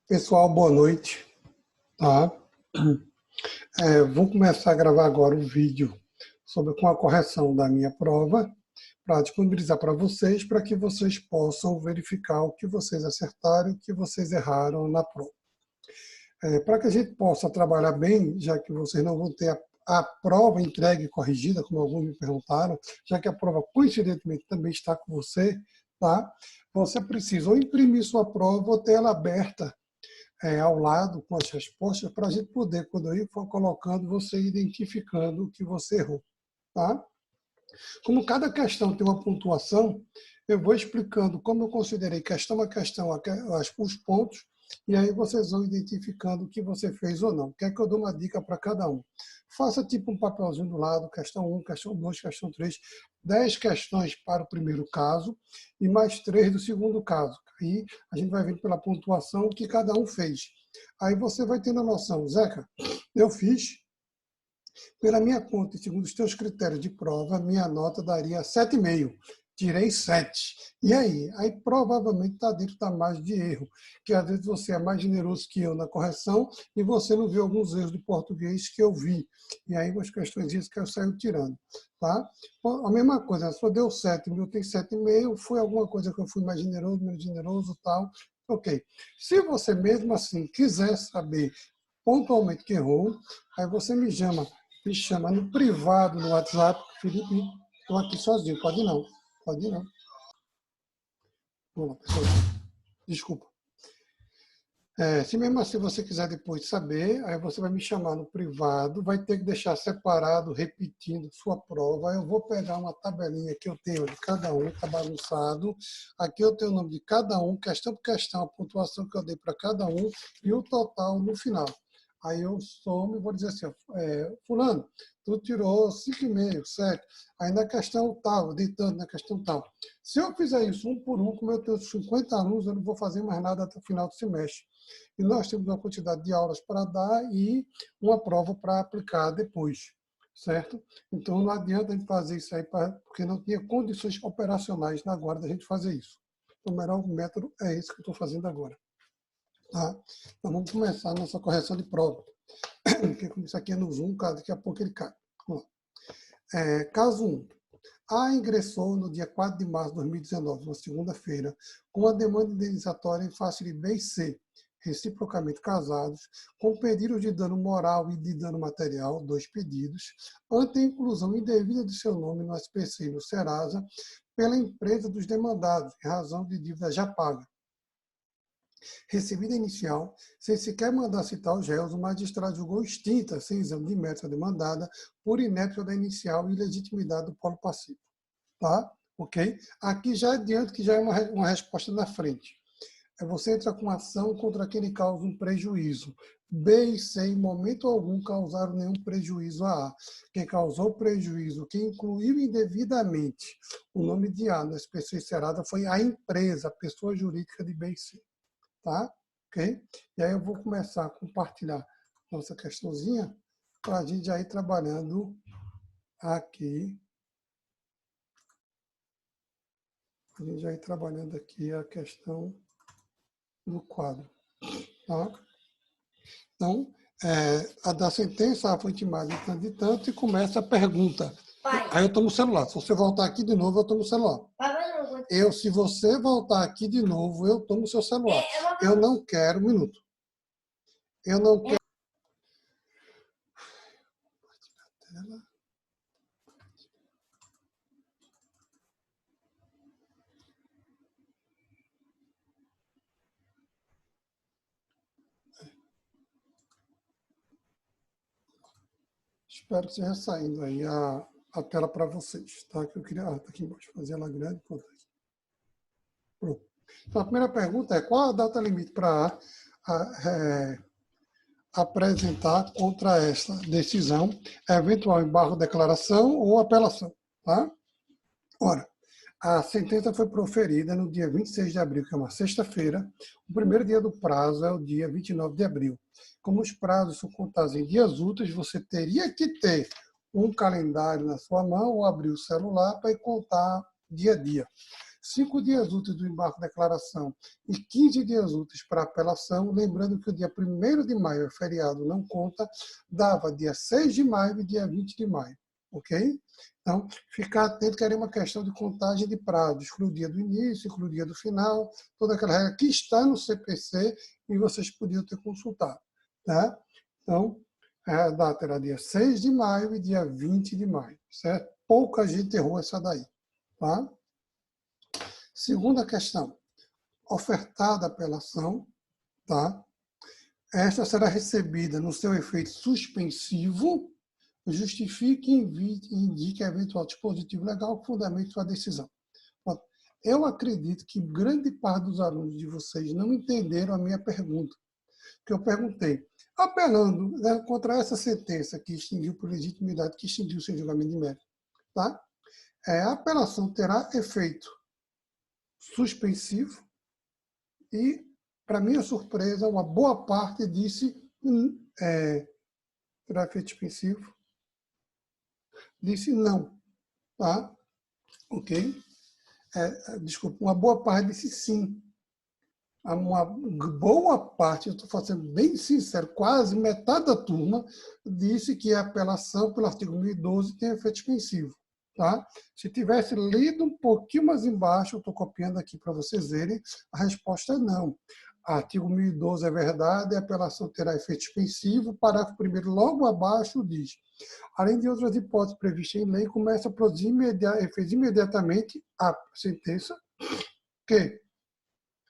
Pessoal, boa noite. Tá? Vou começar a gravar agora um vídeo com a correção da minha prova para disponibilizar para vocês, para que vocês possam verificar o que vocês acertaram e o que vocês erraram na prova. Para que a gente possa trabalhar bem, já que vocês não vão ter a prova entregue e corrigida, como alguns me perguntaram, já que a prova coincidentemente também está com você, tá? Você precisa ou imprimir sua prova ou ter ela aberta ao lado com as respostas, para a gente poder, quando eu for colocando, você identificando o que você errou. Tá? Como cada questão tem uma pontuação, eu vou explicando como eu considerei questão a questão, os pontos, e aí vocês vão identificando o que você fez ou não. Quer que eu dou uma dica para cada um? Faça tipo um papelzinho do lado, questão 1, questão 2, questão 3, 10 questões para o primeiro caso e mais 3 do segundo caso. Aí a gente vai vendo pela pontuação o que cada um fez. Aí você vai tendo a noção, Zeca, eu fiz, pela minha conta e segundo os teus critérios de prova, minha nota daria 7,5. Tirei 7. E aí? Aí provavelmente está dentro da margem de erro, que às vezes você é mais generoso que eu na correção e você não viu alguns erros de português que eu vi. E aí umas questões que eu saio tirando. Tá? A mesma coisa, se eu deu 7, eu tenho 7,5, foi alguma coisa que eu fui mais generoso, menos generoso tal. Ok. Se você mesmo assim quiser saber pontualmente que errou, aí você me chama no privado, no WhatsApp. Felipe, estou aqui sozinho, pode não. Pode ir, não. Vamos lá, pessoal. Desculpa. Se mesmo assim você quiser depois saber, aí você vai me chamar no privado, vai ter que deixar separado, repetindo sua prova. Eu vou pegar uma tabelinha que eu tenho de cada um, está bagunçado. Aqui eu tenho o nome de cada um, questão por questão, a pontuação que eu dei para cada um e o total no final. Aí eu somo e vou dizer assim, fulano, tu tirou 5,5, 7. Aí na questão tal, ditando na questão tal. Se eu fizer isso um por um, como eu tenho 50 alunos, eu não vou fazer mais nada até o final do semestre. E nós temos uma quantidade de aulas para dar e uma prova para aplicar depois, certo? Então não adianta a gente fazer isso aí, porque não tinha condições operacionais na guarda da gente fazer isso. O melhor método é esse que eu estou fazendo agora. Tá? Então vamos começar a nossa correção de prova. Porque como isso aqui é no Zoom, daqui a pouco ele cai. Vamos lá. Caso 1. A ingressou no dia 4 de março de 2019, uma segunda-feira, com a demanda indenizatória em face de B e C, reciprocamente casados, com pedidos de dano moral e de dano material, 2 pedidos, ante a inclusão indevida de seu nome no SPC e no Serasa, pela empresa dos demandados, em razão de dívida já paga. Recebida inicial, sem sequer mandar citar os réus, o magistrado julgou extinta, sem exame de mérito demandada, por inépcia da inicial e ilegitimidade do polo passivo. Tá? Ok? Aqui já adianto que já é uma resposta na frente. Você entra com ação contra quem lhe causa um prejuízo. B e C, em momento algum, causaram nenhum prejuízo a A. Quem causou prejuízo, quem incluiu indevidamente o nome de A na SPC Serasa foi a empresa, a pessoa jurídica de B e C. Tá? Ok? E aí eu vou começar a compartilhar nossa questãozinha para a gente já ir trabalhando aqui. A gente já ir trabalhando aqui a questão do quadro. Tá? Então, a da sentença foi intimada de tanto e tanto e começa a pergunta. Pai. Aí eu estou no celular. Se você voltar aqui de novo, eu estou no celular. Se você voltar aqui de novo, eu estou no seu celular. Eu não quero, um minuto. Eu não quero. Espero que esteja saindo aí a tela para vocês, tá? Que eu queria, tá aqui embaixo, fazer ela grande. Pronto. Então, a primeira pergunta é: qual a data limite para apresentar contra esta decisão eventual embargo de declaração ou apelação, tá? Ora, a sentença foi proferida no dia 26 de abril, que é uma sexta-feira. O primeiro dia do prazo é o dia 29 de abril. Como os prazos são contados em dias úteis, você teria que ter um calendário na sua mão ou abrir o celular para contar dia a dia. 5 dias úteis do embarque da declaração e 15 dias úteis para apelação, lembrando que o dia 1º de maio é feriado, não conta, dava dia 6 de maio e dia 20 de maio, ok? Então, ficar atento que era uma questão de contagem de prazo, excluir o dia do início, excluir o dia do final, toda aquela regra que está no CPC e vocês podiam ter consultado, tá? Então, a data era dia 6 de maio e dia 20 de maio, certo? Pouca gente errou essa daí, tá? Segunda questão, ofertada a apelação, tá? Esta será recebida no seu efeito suspensivo, justifique e indique eventual dispositivo legal que fundamente sua decisão. Eu acredito que grande parte dos alunos de vocês não entenderam a minha pergunta, que eu perguntei, apelando, né, contra essa sentença que extinguiu por legitimidade, que extinguiu sem julgamento de mérito, tá? A apelação terá efeito suspensivo e, para minha surpresa, uma boa parte disse terá efeito suspensivo, disse não, tá? Ok? Desculpa, uma boa parte disse sim. Uma boa parte, eu estou fazendo bem sincero, quase metade da turma disse que a apelação pelo artigo 1012 tem efeito suspensivo. Tá? Se tivesse lido um pouquinho mais embaixo, eu estou copiando aqui para vocês verem, a resposta é não. Artigo 1012 é verdade, a apelação terá efeito suspensivo. Parágrafo 1º, logo abaixo, diz: além de outras hipóteses previstas em lei, começa a produzir efeito imediatamente a sentença que,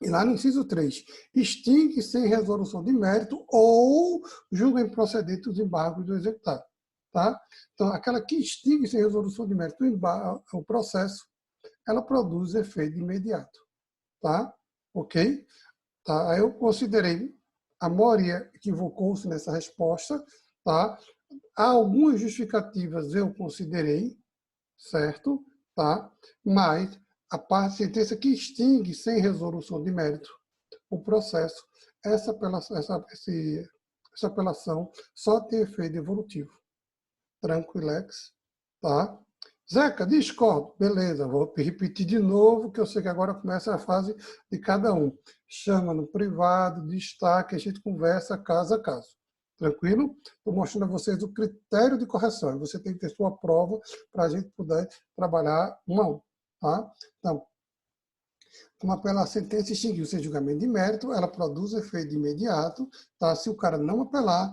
e lá no inciso 3, extingue sem resolução de mérito ou julga improcedente os embargos do executado. Tá? Então, aquela que extingue sem resolução de mérito o processo, ela produz efeito imediato. Tá? Ok? Tá? Aí eu considerei, a maioria equivocou-se nessa resposta. Tá? Há algumas justificativas eu considerei, certo? Tá? Mas a sentença que extingue sem resolução de mérito o processo, essa apelação só tem efeito devolutivo. Tranquilex, tá? Zeca, discordo. Beleza, vou repetir de novo, que eu sei que agora começa a fase de cada um. Chama no privado, destaque, a gente conversa caso a caso. Tranquilo? Estou mostrando a vocês o critério de correção. Você tem que ter sua prova para a gente poder trabalhar um a um. Tá? Então, como pela sentença extinguiu sem julgamento de mérito, ela produz efeito imediato. Tá? Se o cara não apelar,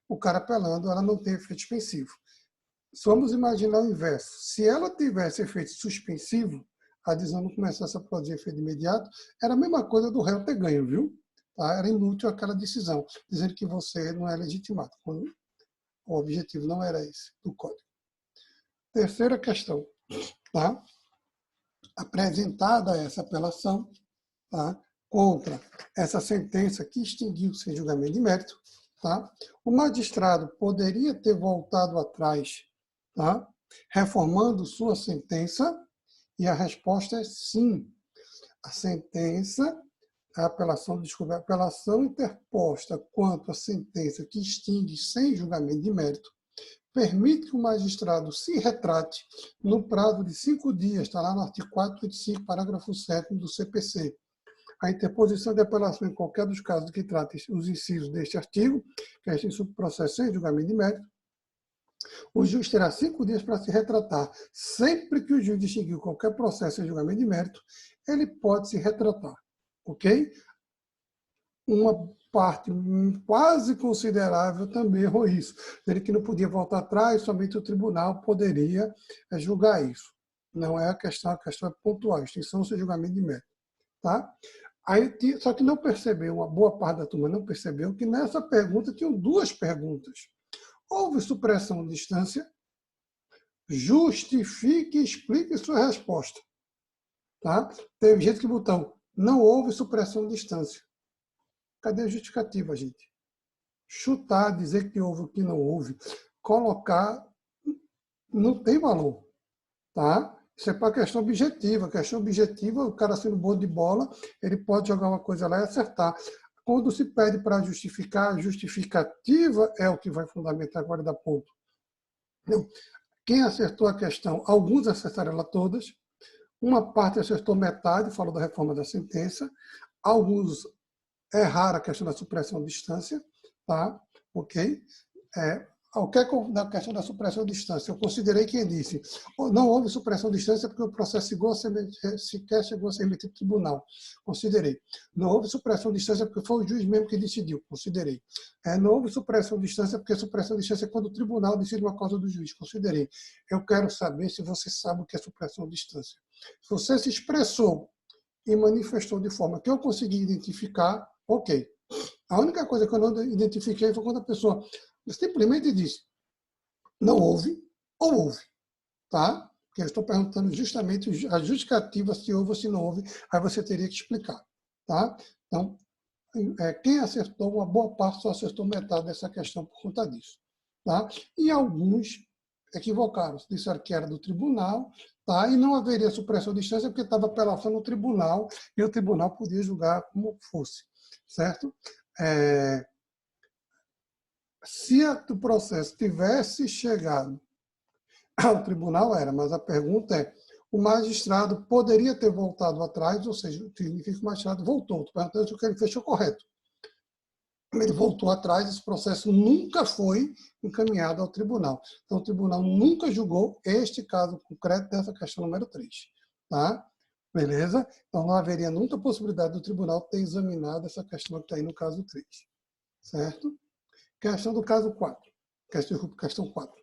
o cara apelando, ela não tem efeito suspensivo. Vamos imaginar o inverso. Se ela tivesse efeito suspensivo, a decisão não começasse a produzir efeito imediato, era a mesma coisa do réu ter ganho, viu? Tá? Era inútil aquela decisão, dizendo que você não é legitimado, quando o objetivo não era esse do código. Terceira questão. Tá? Apresentada essa apelação, tá? Contra essa sentença que extinguiu sem julgamento de mérito, tá? O magistrado poderia ter voltado atrás, tá? Reformando sua sentença, e a resposta é sim. A sentença, a apelação interposta quanto à sentença que extingue sem julgamento de mérito, permite que o magistrado se retrate no prazo de 5 dias, está lá no artigo 485, parágrafo 7º do CPC. A interposição de apelação em qualquer dos casos que tratem os incisos deste artigo, que é este processo sem julgamento de mérito, o juiz terá 5 dias para se retratar. Sempre que o juiz distinguir qualquer processo sem julgamento de mérito, ele pode se retratar. Ok? Uma parte quase considerável também errou isso. Ele que não podia voltar atrás, somente o tribunal poderia julgar isso. Não é a questão é pontual, extinção sem julgamento de mérito. Tá? Aí, só que não percebeu, uma boa parte da turma não percebeu que nessa pergunta tinham duas perguntas. Houve supressão de instância? Justifique e explique sua resposta. Tá? Teve gente que botou, não houve supressão de instância. Cadê a justificativa, gente? Chutar, dizer que houve ou que não houve, colocar, não tem valor. Tá? Isso é para questão objetiva. Questão objetiva, o cara sendo bom de bola, ele pode jogar uma coisa lá e acertar. Quando se pede para justificar, a justificativa é o que vai fundamentar agora da ponto. Então, quem acertou a questão, alguns acertaram ela todas, Uma parte acertou metade, falou da reforma da sentença. Alguns erraram a questão da supressão de distância, tá? Ok? O que é na questão da supressão de distância? Eu considerei quem disse não houve supressão de distância porque o processo sequer chegou a ser remetido ao tribunal. Considerei. Não houve supressão de distância porque foi o juiz mesmo que decidiu. Considerei. Não houve supressão de distância porque supressão de distância é quando o tribunal decide uma causa do juiz. Considerei. Eu quero saber se você sabe o que é supressão de distância. Se você se expressou e manifestou de forma que eu consegui identificar, ok. A única coisa que eu não identifiquei foi quando a pessoa simplesmente disse não houve ou houve, tá? Porque eu estou perguntando justamente a justificativa se houve ou se não houve, aí você teria que explicar, tá? Então, quem acertou, uma boa parte só acertou metade dessa questão por conta disso, tá? E alguns equivocaram, disseram que era do tribunal, tá? E não haveria supressão de distância porque estava apelação no tribunal e o tribunal podia julgar como fosse, certo? Se o processo tivesse chegado ao tribunal, mas a pergunta é, o magistrado poderia ter voltado atrás, ou seja, significa que o magistrado voltou. Estou perguntando se o que ele fez foi correto. Ele voltou atrás, esse processo nunca foi encaminhado ao tribunal. Então, o tribunal nunca julgou este caso concreto dessa questão número 3. Tá? Beleza? Então, não haveria nunca possibilidade do tribunal ter examinado essa questão que está aí no caso 3. Certo? Questão do caso 4. Questão 4.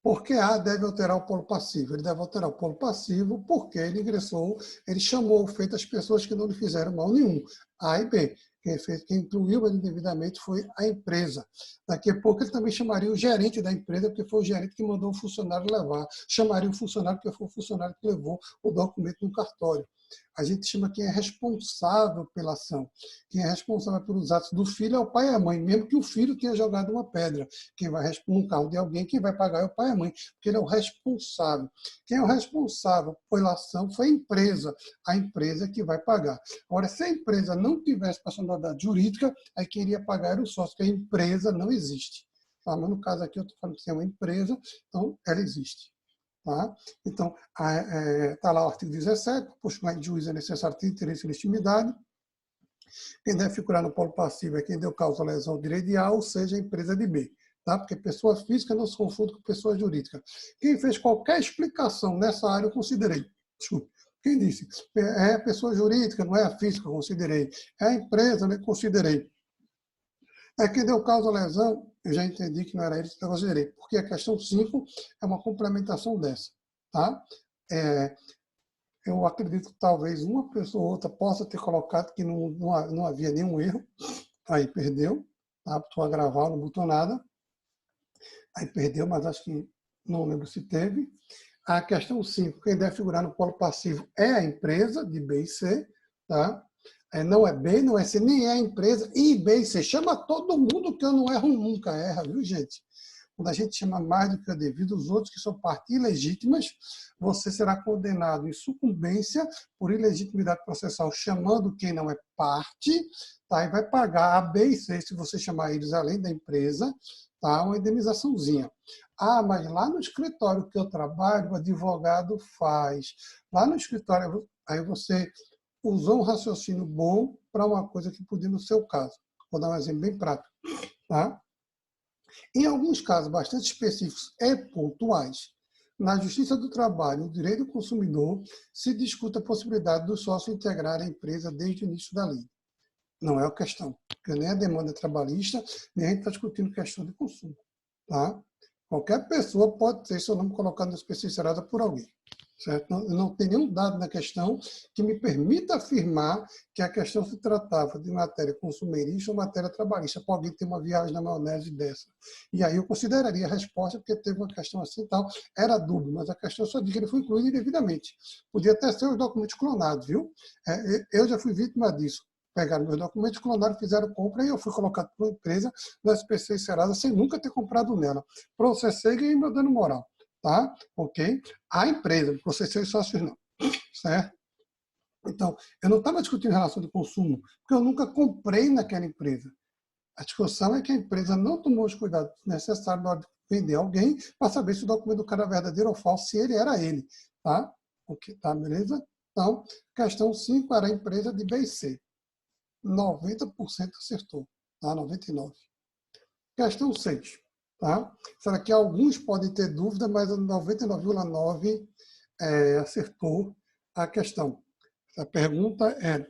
Por que A deve alterar o polo passivo? Ele deve alterar o polo passivo porque ele ingressou, ele chamou o feito as pessoas que não lhe fizeram mal nenhum. A e B. Quem incluiu ele indevidamente foi a empresa. Daqui a pouco ele também chamaria o gerente da empresa, porque foi o gerente que mandou o funcionário levar. Chamaria o funcionário, porque foi o funcionário que levou o documento no cartório. A gente chama quem é responsável pela ação. Quem é responsável pelos atos do filho é o pai e a mãe, mesmo que o filho tenha jogado uma pedra. Quem vai no carro de alguém, quem vai pagar é o pai e a mãe, porque ele é o responsável. Quem é o responsável pela ação foi a empresa que vai pagar. Agora, se a empresa não tivesse personalidade jurídica, aí quem iria pagar era o sócio, porque a empresa não existe. Tá? Mas no caso aqui eu estou falando que é uma empresa, então ela existe. Tá? Então, está lá o artigo 17, por postura de juízo é necessário ter interesse e legitimidade. Quem deve figurar no polo passivo é quem deu causa à lesão ao direito de A, ou seja, a empresa de B. Tá? Porque pessoa física não se confunde com pessoa jurídica. Quem fez qualquer explicação nessa área, eu considerei. Desculpe. Quem disse? É a pessoa jurídica, não é a física, eu considerei. É a empresa, né? Considerei. Quem deu causa à lesão, eu já entendi que não era ele que eu considerei, porque a questão 5 é uma complementação dessa. Tá? Eu acredito que talvez uma pessoa ou outra possa ter colocado que não havia nenhum erro, aí perdeu, tá? Botou a gravar, não botou nada, aí perdeu, mas acho que não lembro se teve. A questão 5, quem deve figurar no polo passivo é a empresa de B e C, tá? Não é B, não é C, nem é a empresa, e B e C. Chama todo mundo que eu não erro nunca, erra, viu, gente? Quando a gente chama mais do que o devido, os outros que são partes ilegítimas, você será condenado em sucumbência por ilegitimidade processal, chamando quem não é parte, tá? E vai pagar a B e C, se você chamar eles além da empresa, tá? Uma indenizaçãozinha. Mas lá no escritório que eu trabalho, o advogado faz. Lá no escritório, aí você usou um raciocínio bom para uma coisa que podia no seu caso. Vou dar um exemplo bem prático. Tá? Em alguns casos bastante específicos e pontuais, na Justiça do Trabalho, no direito do consumidor, se discute a possibilidade do sócio integrar a empresa desde o início da lei. Não é a questão, porque nem a demanda trabalhista, nem a gente está discutindo questão de consumo. Tá? Qualquer pessoa pode ter seu nome colocado na especializada por alguém. Certo? Não tem nenhum dado na questão que me permita afirmar que a questão se tratava de matéria consumerista ou matéria trabalhista, para alguém ter uma viagem na maionese dessa. E aí eu consideraria a resposta, porque teve uma questão assim e tal, era dúbio, mas a questão só diz que ele foi incluído indevidamente. Podia até ser os documentos clonados, viu? Eu já fui vítima disso. Pegaram meus documentos, clonaram, fizeram compra e eu fui colocado por uma empresa na SPC Serasa sem nunca ter comprado nela. Processei e ganhei meu dano moral. Tá? Ok? A empresa, processei sócios não. Certo? Então, eu não estava discutindo relação de consumo, porque eu nunca comprei naquela empresa. A discussão é que a empresa não tomou os cuidados necessários na hora vender alguém para saber se o documento do cara é verdadeiro ou falso, se ele era ele. Tá? Ok, tá, beleza? Então, questão 5 era a empresa de B e C. 90% acertou, tá? 99%. Questão 6. Tá? Será que alguns podem ter dúvida, mas 99,9% acertou a questão. A pergunta é: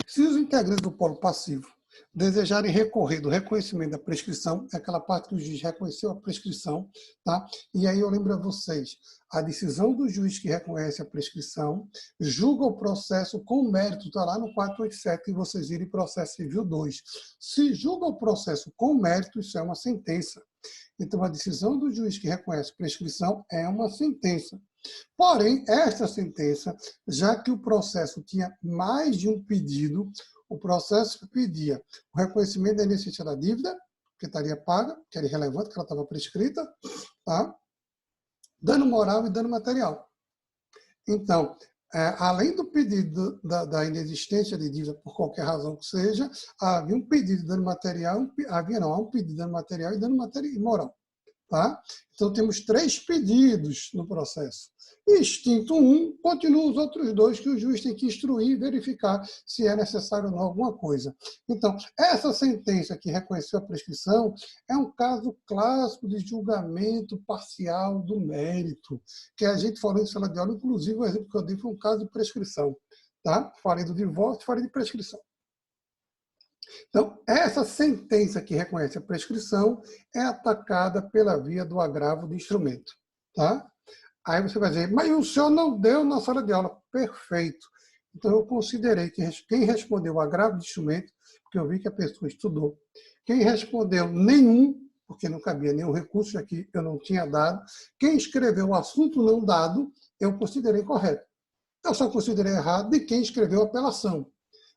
se os integrantes do polo passivo desejarem recorrer do reconhecimento da prescrição, é aquela parte que o juiz reconheceu a prescrição, tá? E aí eu lembro a vocês, a decisão do juiz que reconhece a prescrição julga o processo com mérito, está lá no 487, e vocês virem processo civil 2. Se julga o processo com mérito, isso é uma sentença. Então, a decisão do juiz que reconhece prescrição é uma sentença. Porém, esta sentença, já que o processo tinha mais de um pedido, o processo pedia o reconhecimento da inexistência da dívida, que estaria paga, que era irrelevante, que ela estava prescrita, tá? Dano moral e dano material. Então, além do pedido da inexistência de dívida, por qualquer razão que seja, havia um pedido de dano material, há um pedido de dano material e dano moral. Tá? Então, temos 3 pedidos no processo. Extinto um, continuam os outros 2 que o juiz tem que instruir e verificar se é necessário ou não alguma coisa. Então, essa sentença que reconheceu a prescrição é um caso clássico de julgamento parcial do mérito, que a gente falou em sala de aula, inclusive o exemplo que eu dei foi um caso de prescrição. Tá? Falei do divórcio, falei de prescrição. Então, essa sentença que reconhece a prescrição é atacada pela via do agravo de instrumento. Tá? Aí você vai dizer, mas o senhor não deu na sala de aula. Perfeito. Então, eu considerei que quem respondeu o agravo de instrumento, porque eu vi que a pessoa estudou, quem respondeu nenhum, porque não cabia nenhum recurso, já que eu não tinha dado, quem escreveu o assunto não dado, eu considerei correto. Eu só considerei errado de quem escreveu a apelação.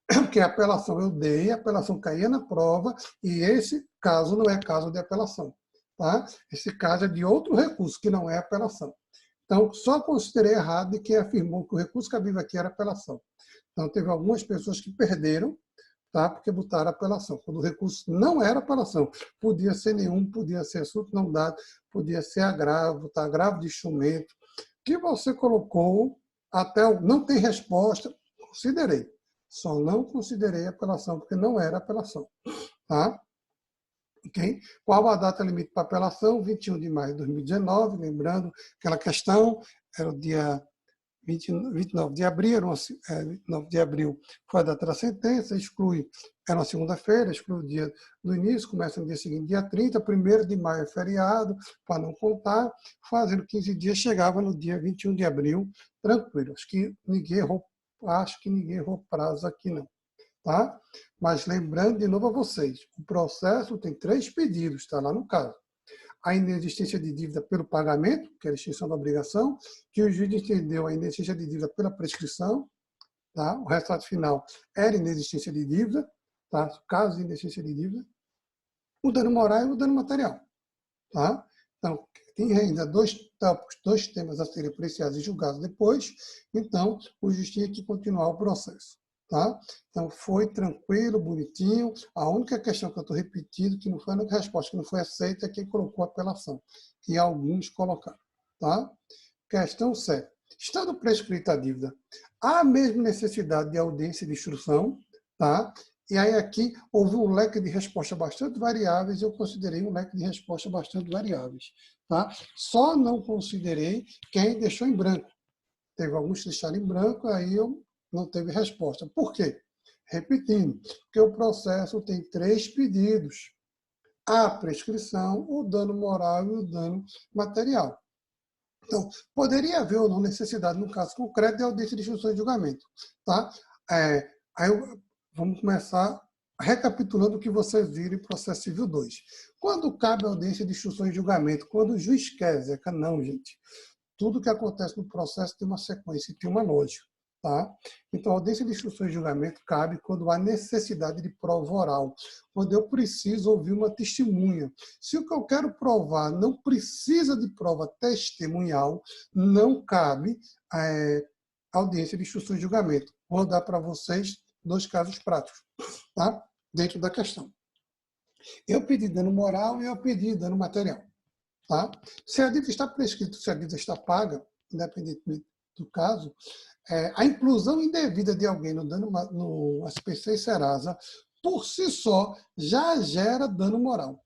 Porque a apelação eu dei, a apelação caía na prova, e esse caso não é caso de apelação. Tá? Esse caso é de outro recurso, que não é apelação. Então, só considerei errado de quem afirmou que o recurso cabível aqui era apelação. Então, teve algumas pessoas que perderam, tá? Porque botaram apelação. Quando o recurso não era apelação, podia ser nenhum, podia ser assunto não dado, podia ser agravo, tá? Agravo de instrumento, que você colocou até não tem resposta, considerei. Só não considerei apelação, porque não era apelação. Tá? Okay? Qual a data limite para apelação? 21 de maio de 2019, lembrando aquela questão, era o dia 29 de abril, 29 de abril foi a data da sentença, exclui, era uma segunda-feira, exclui o dia do início, começa no dia seguinte, dia 30, 1º de maio é feriado, para não contar, fazendo 15 dias, chegava no dia 21 de abril, tranquilo. Acho que ninguém errou prazo aqui não. Tá? Mas lembrando de novo a vocês, o processo tem 3 pedidos, está lá no caso. A inexistência de dívida pelo pagamento, que é a extinção da obrigação, que o juiz entendeu a inexistência de dívida pela prescrição, tá? O resultado final era inexistência de dívida, tá? Caso de inexistência de dívida, o dano moral e o dano material. Tá? Então, tem ainda 2 tópicos, 2 temas a serem apreciados e julgados depois, então o juiz tinha que continuar o processo. Tá? Então, foi tranquilo, bonitinho. A única questão que eu estou repetindo, que não foi a única resposta que não foi aceita, é quem colocou a apelação, que alguns colocaram. Tá? Questão 7. Estando prescrita a dívida, há a mesma necessidade de audiência de instrução, tá? E aí aqui houve um leque de respostas bastante variáveis, eu considerei um leque de respostas bastante variáveis. Tá? Só não considerei quem deixou em branco. Teve alguns que deixaram em branco, aí eu não teve resposta. Por quê? Repetindo, porque o processo tem 3 pedidos. A prescrição, o dano moral e o dano material. Então, poderia haver ou não necessidade, no caso concreto, de audiência de instrução de julgamento. Tá? Vamos começar recapitulando o que vocês viram em processo civil 2. Quando cabe a audiência de instrução de julgamento? Quando o juiz quer, Zeca, não, gente. Tudo que acontece no processo tem uma sequência e tem uma lógica. Tá? Então, a audiência de instrução de julgamento cabe quando há necessidade de prova oral, quando eu preciso ouvir uma testemunha. Se o que eu quero provar não precisa de prova testemunhal, não cabe audiência de instrução de julgamento. Vou dar para vocês 2 casos práticos, tá? Dentro da questão. Eu pedi dano moral e eu pedi dano material. Tá? Se a dívida está prescrita, se a dívida está paga, independentemente do caso, a inclusão indevida de alguém no SPC e Serasa, por si só, já gera dano moral.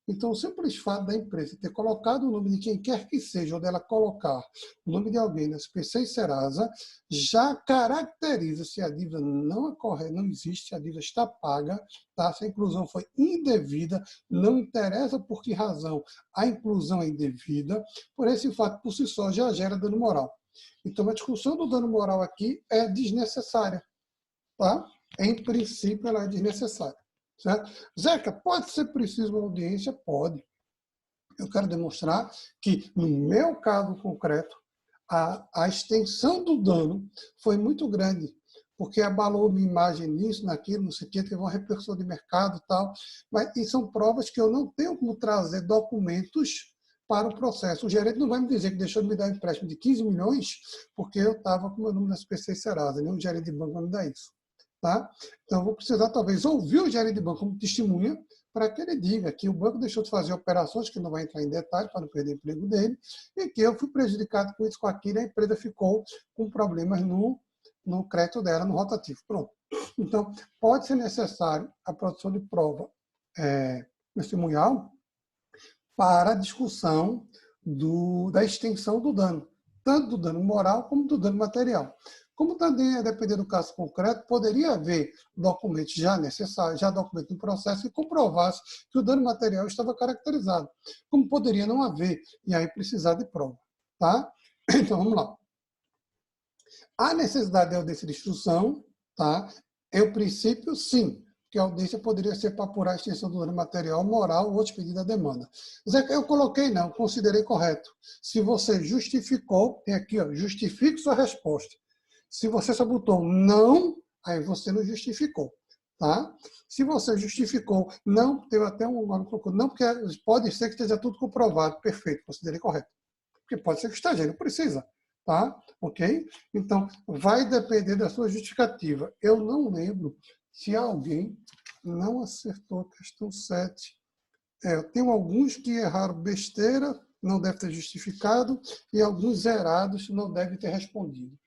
Então, o simples fato da empresa ter colocado o nome de quem quer que seja, ou dela colocar o nome de alguém na SPC e Serasa, já caracteriza se a dívida não ocorre, não existe, se a dívida está paga, tá? Se a inclusão foi indevida, não interessa por que razão a inclusão é indevida, por esse fato por si só já gera dano moral. Então, a discussão do dano moral aqui é desnecessária. Tá? Em princípio, ela é desnecessária. Certo? Zeca, pode ser preciso uma audiência? Pode. Eu quero demonstrar que, no meu caso concreto, a extensão do dano foi muito grande, porque abalou minha imagem nisso, naquilo, não sei o quê, teve uma repercussão de mercado e tal. E são provas que eu não tenho como trazer documentos para o processo. O gerente não vai me dizer que deixou de me dar um empréstimo de 15 milhões porque eu estava com o meu número na SPC Serasa, nem o gerente de banco vai me dar isso. Tá? Então, eu vou precisar, talvez, ouvir o gerente de banco como testemunha para que ele diga que o banco deixou de fazer operações, que não vai entrar em detalhe para não perder o emprego dele, e que eu fui prejudicado com isso, com aquilo, e a empresa ficou com problemas no crédito dela, no rotativo. Pronto. Então, pode ser necessário a produção de prova testemunhal para a discussão da extensão do dano, tanto do dano moral como do dano material. Como também, a depender do caso concreto, poderia haver documentos já necessários, já documento no processo, que comprovasse que o dano material estava caracterizado. Como poderia não haver, e aí precisar de prova. Tá? Então, vamos lá. A necessidade de audiência de instrução, tá? É o princípio, sim, que a audiência poderia ser para apurar a extensão do dano material, moral ou outro pedido da demanda. Zeca, eu coloquei não, considerei correto. Se você justificou, tem aqui, ó, justifique sua resposta. Se você só botou não, aí você não justificou. Tá? Se você justificou, não, teve até não, porque pode ser que esteja tudo comprovado. Perfeito, considerei correto. Porque pode ser que o estagiário precisa. Tá? Ok? Então, vai depender da sua justificativa. Eu não lembro se alguém não acertou a questão 7. Eu tenho alguns que erraram besteira, não deve ter justificado, e alguns zerados não devem ter respondido.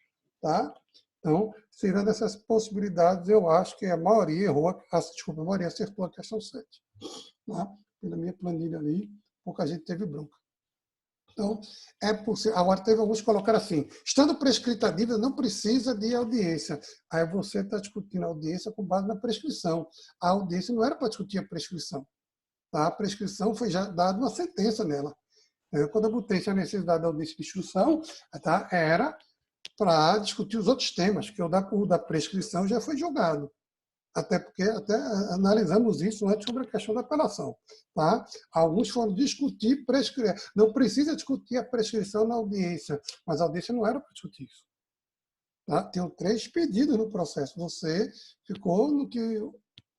Tá? Então, tirando essas possibilidades, eu acho que a maioria errou, desculpa, a maioria acertou a questão 7. Tá? Pela minha planilha ali, pouca gente teve bronca. Então, é possível. Agora, teve alguns que colocaram assim: estando prescrita a dívida, não precisa de audiência. Aí você está discutindo a audiência com base na prescrição. A audiência não era para discutir a prescrição. Tá? A prescrição foi já dada uma sentença nela. Quando eu botei a necessidade da audiência de instrução, tá? Era para discutir os outros temas, que o da prescrição já foi julgado. Até porque até analisamos isso antes sobre a questão da apelação. Tá? Alguns foram discutir prescrição. Não precisa discutir a prescrição na audiência, mas a audiência não era para discutir isso. Tá? Tem 3 pedidos no processo. Você ficou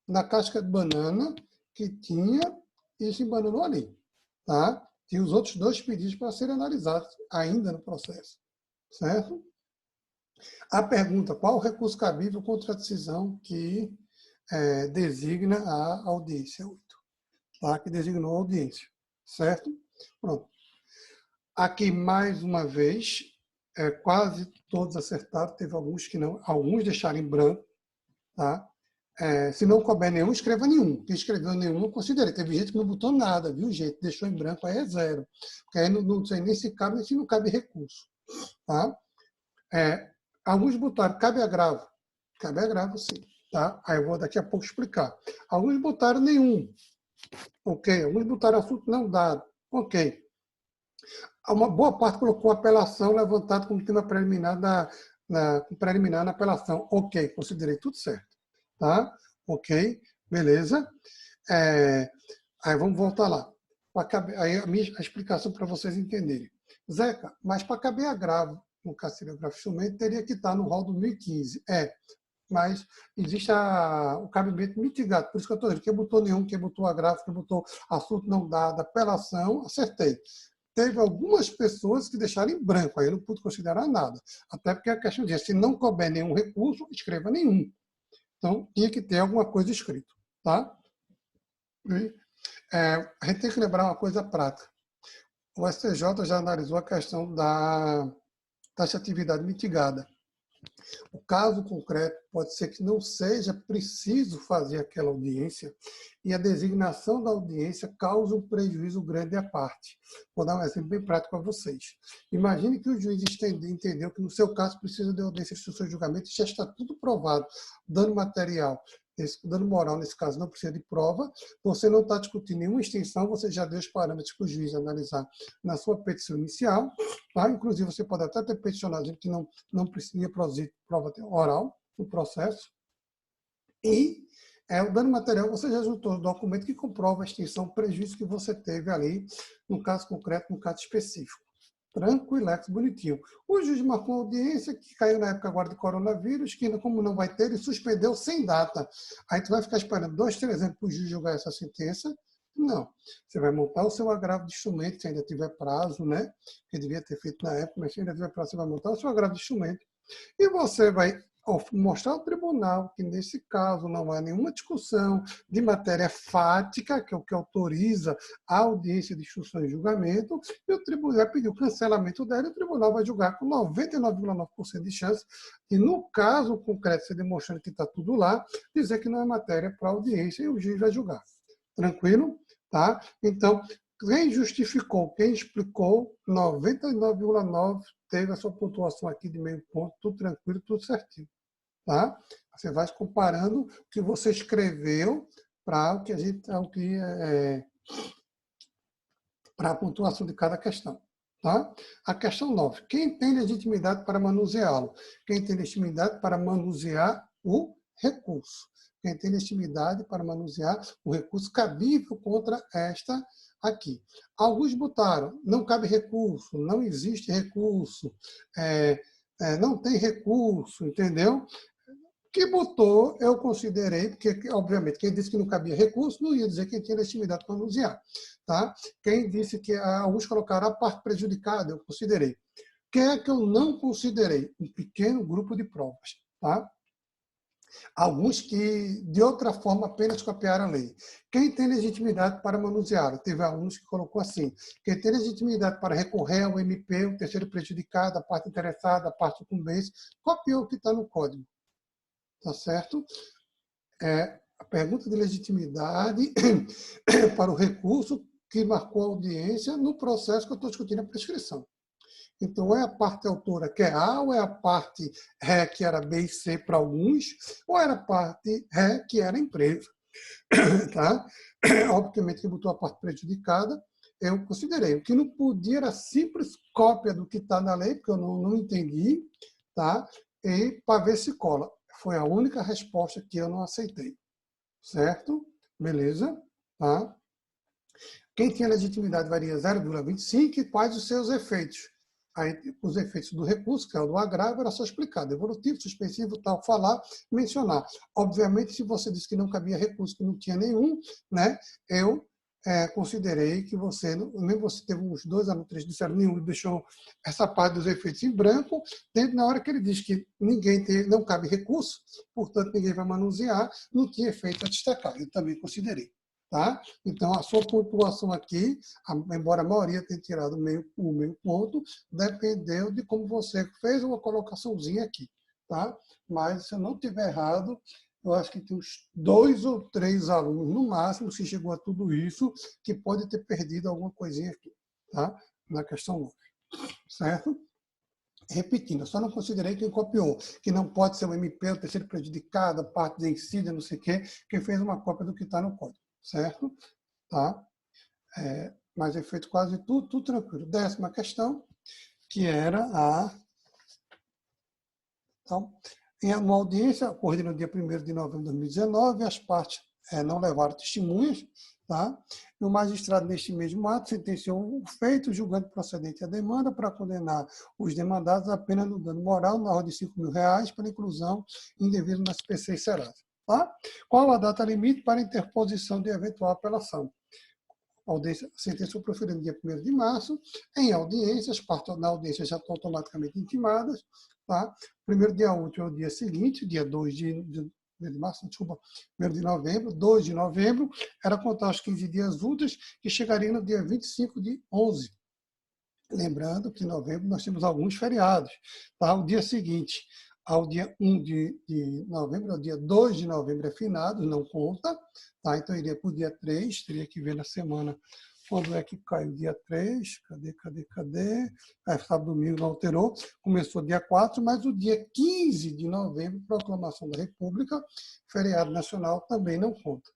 na casca de banana que tinha e se embananou ali. Tá? Tem os outros 2 pedidos para serem analisados ainda no processo. Certo? A pergunta: qual o recurso cabível contra a decisão que designa a audiência 8, tá? Que designou a audiência, certo? Pronto. Aqui, mais uma vez, quase todos acertaram, teve alguns que não, alguns deixaram em branco, tá? Se não couber nenhum, escreva nenhum. Quem escreveu nenhum, não considerei. Teve gente que não botou nada, viu, gente? Deixou em branco, aí é 0. Porque aí não sei nem se cabe, nem se não cabe recurso, tá? Alguns botaram, cabe agravo. Cabe agravo, sim. Tá? Aí eu vou daqui a pouco explicar. Alguns botaram nenhum. Ok. Alguns botaram assunto não dado. Ok. Uma boa parte colocou apelação levantada como tema preliminar na apelação. Ok. Considerei tudo certo. Tá? Ok. Beleza. Aí vamos voltar lá. Aí a explicação para vocês entenderem. Zeca, mas para caber agravo no carceriografo instrumento, teria que estar no rol do 1015. Mas existe o cabimento mitigado. Por isso que eu estou dizendo, quem botou nenhum, quem botou agravo, quem botou assunto não dado, apelação, acertei. Teve algumas pessoas que deixaram em branco, aí eu não pude considerar nada. Até porque a questão diz, se não couber nenhum recurso, escreva nenhum. Então, tinha que ter alguma coisa escrito. Tá? E, a gente tem que lembrar uma coisa prática. O STJ já analisou a questão da taxatividade mitigada. O caso concreto pode ser que não seja preciso fazer aquela audiência e a designação da audiência cause um prejuízo grande à parte. Vou dar um exemplo bem prático para vocês. Imagine que o juiz entendeu que no seu caso precisa de audiência de instrução de julgamento e já está tudo provado, dano material. Esse dano moral, nesse caso, não precisa de prova, você não está discutindo nenhuma extensão, você já deu os parâmetros para o juiz analisar na sua petição inicial, tá? Inclusive, você pode até ter peticionado que não precisa produzir prova oral no processo, e o dano material, você já juntou o documento que comprova a extensão, o prejuízo que você teve ali, no caso concreto, no caso específico. Tranquilex, bonitinho. O juiz marcou uma audiência que caiu na época agora do coronavírus, que como não vai ter, ele suspendeu sem data. Aí tu vai ficar esperando 2, 3 anos para o juiz julgar essa sentença? Não. Você vai montar o seu agravo de instrumento, se ainda tiver prazo, né? Que devia ter feito na época, mas se ainda tiver prazo, você vai montar o seu agravo de instrumento. E você vai mostrar ao tribunal que, nesse caso, não há nenhuma discussão de matéria fática, que é o que autoriza a audiência de instrução e julgamento, e o tribunal vai pedir o cancelamento dela, e o tribunal vai julgar com 99,9% de chance de, no caso concreto, se demonstrando que está tudo lá, dizer que não é matéria para audiência e o juiz vai julgar. Tranquilo? Tá? Então, quem justificou, quem explicou, 99,9% teve a sua pontuação aqui de meio ponto, tudo tranquilo, tudo certinho. Tá? Você vai comparando o que você escreveu para o que a gente, para a pontuação de cada questão. Tá? A questão 9. Quem tem legitimidade para manuseá-lo? Quem tem legitimidade para manusear o recurso? Quem tem legitimidade para manusear o recurso cabível contra esta aqui. Alguns botaram, não cabe recurso, não existe recurso, não tem recurso, entendeu? Que botou, eu considerei, porque, obviamente, quem disse que não cabia recurso, não ia dizer quem tinha legitimidade para manusear. Tá? Quem disse que alguns colocaram a parte prejudicada, eu considerei. Quem é que eu não considerei? Um pequeno grupo de provas. Tá? Alguns que, de outra forma, apenas copiaram a lei. Quem tem legitimidade para manusear? Teve alunos que colocou assim, quem tem legitimidade para recorrer ao MP, o terceiro prejudicado, a parte interessada, a parte incumbente, copiou o que está no código. Tá certo? A pergunta de legitimidade para o recurso que marcou a audiência no processo que eu estou discutindo a prescrição. Então, ou é a parte autora que é A, ou é a parte ré que era B e C para alguns, ou era a parte ré que era a empresa. Tá? Obviamente que botou a parte prejudicada, eu considerei. O que não podia era simples cópia do que está na lei, porque eu não entendi, tá? E para ver se cola. Foi a única resposta que eu não aceitei. Certo? Beleza? Tá? Quem tinha legitimidade varia 0,25 e quais os seus efeitos? Aí, os efeitos do recurso, que é o do agravo, era só explicado. Evolutivo, suspensivo, tal, falar, mencionar. Obviamente, se você disse que não cabia recurso, que não tinha nenhum, né, eu considerei que você, mesmo você teve uns 2 alunos, 3 disseram nenhum, deixou essa parte dos efeitos em branco, dentro na hora que ele diz que não cabe recurso, portanto, ninguém vai manusear, não tinha efeito a destacar. Eu também considerei. Tá? Então, a sua pontuação aqui, embora a maioria tenha tirado o meio ponto, dependeu de como você fez uma colocaçãozinha aqui. Tá? Mas, se eu não estiver errado, eu acho que tem uns 2 ou 3 alunos, no máximo, se chegou a tudo isso, que pode ter perdido alguma coisinha aqui, tá? Na questão 9. Certo? Repetindo, eu só não considerei quem copiou, que não pode ser o MP, o terceiro prejudicado, a parte de incídio, não sei o quê, quem fez uma cópia do que está no código. Certo? Tá? Mas é feito quase tudo tranquilo. 10ª questão, que era a... Então, em uma audiência ocorrida no dia 1º de novembro de 2019, as partes não levaram testemunhas, tá? E o magistrado, neste mesmo ato, sentenciou o feito, julgando procedente a demanda para condenar os demandados apenas no dano moral, na ordem de R$ 5.000, pela inclusão indevida no SPC e Serasa. Tá? Qual a data limite para interposição de eventual apelação? A sentença foi proferida no dia 1º de março. Em audiência, as partes na audiência já estão automaticamente intimadas. Tá? O primeiro dia útil é o dia seguinte, dia 2 1º de março, desculpa, 1º de novembro, 2 de novembro, era contar os 15 dias úteis, que chegariam no dia 25 de 11. Lembrando que em novembro nós temos alguns feriados. Tá? O dia seguinte ao dia 1 de novembro, ao dia 2 de novembro é finado, não conta. Tá? Então, iria para o dia 3, teria que ver na semana quando é que cai o dia 3. Cadê? Sábado, domingo não alterou. Começou dia 4, mas o dia 15 de novembro, proclamação da República, feriado nacional, também não conta.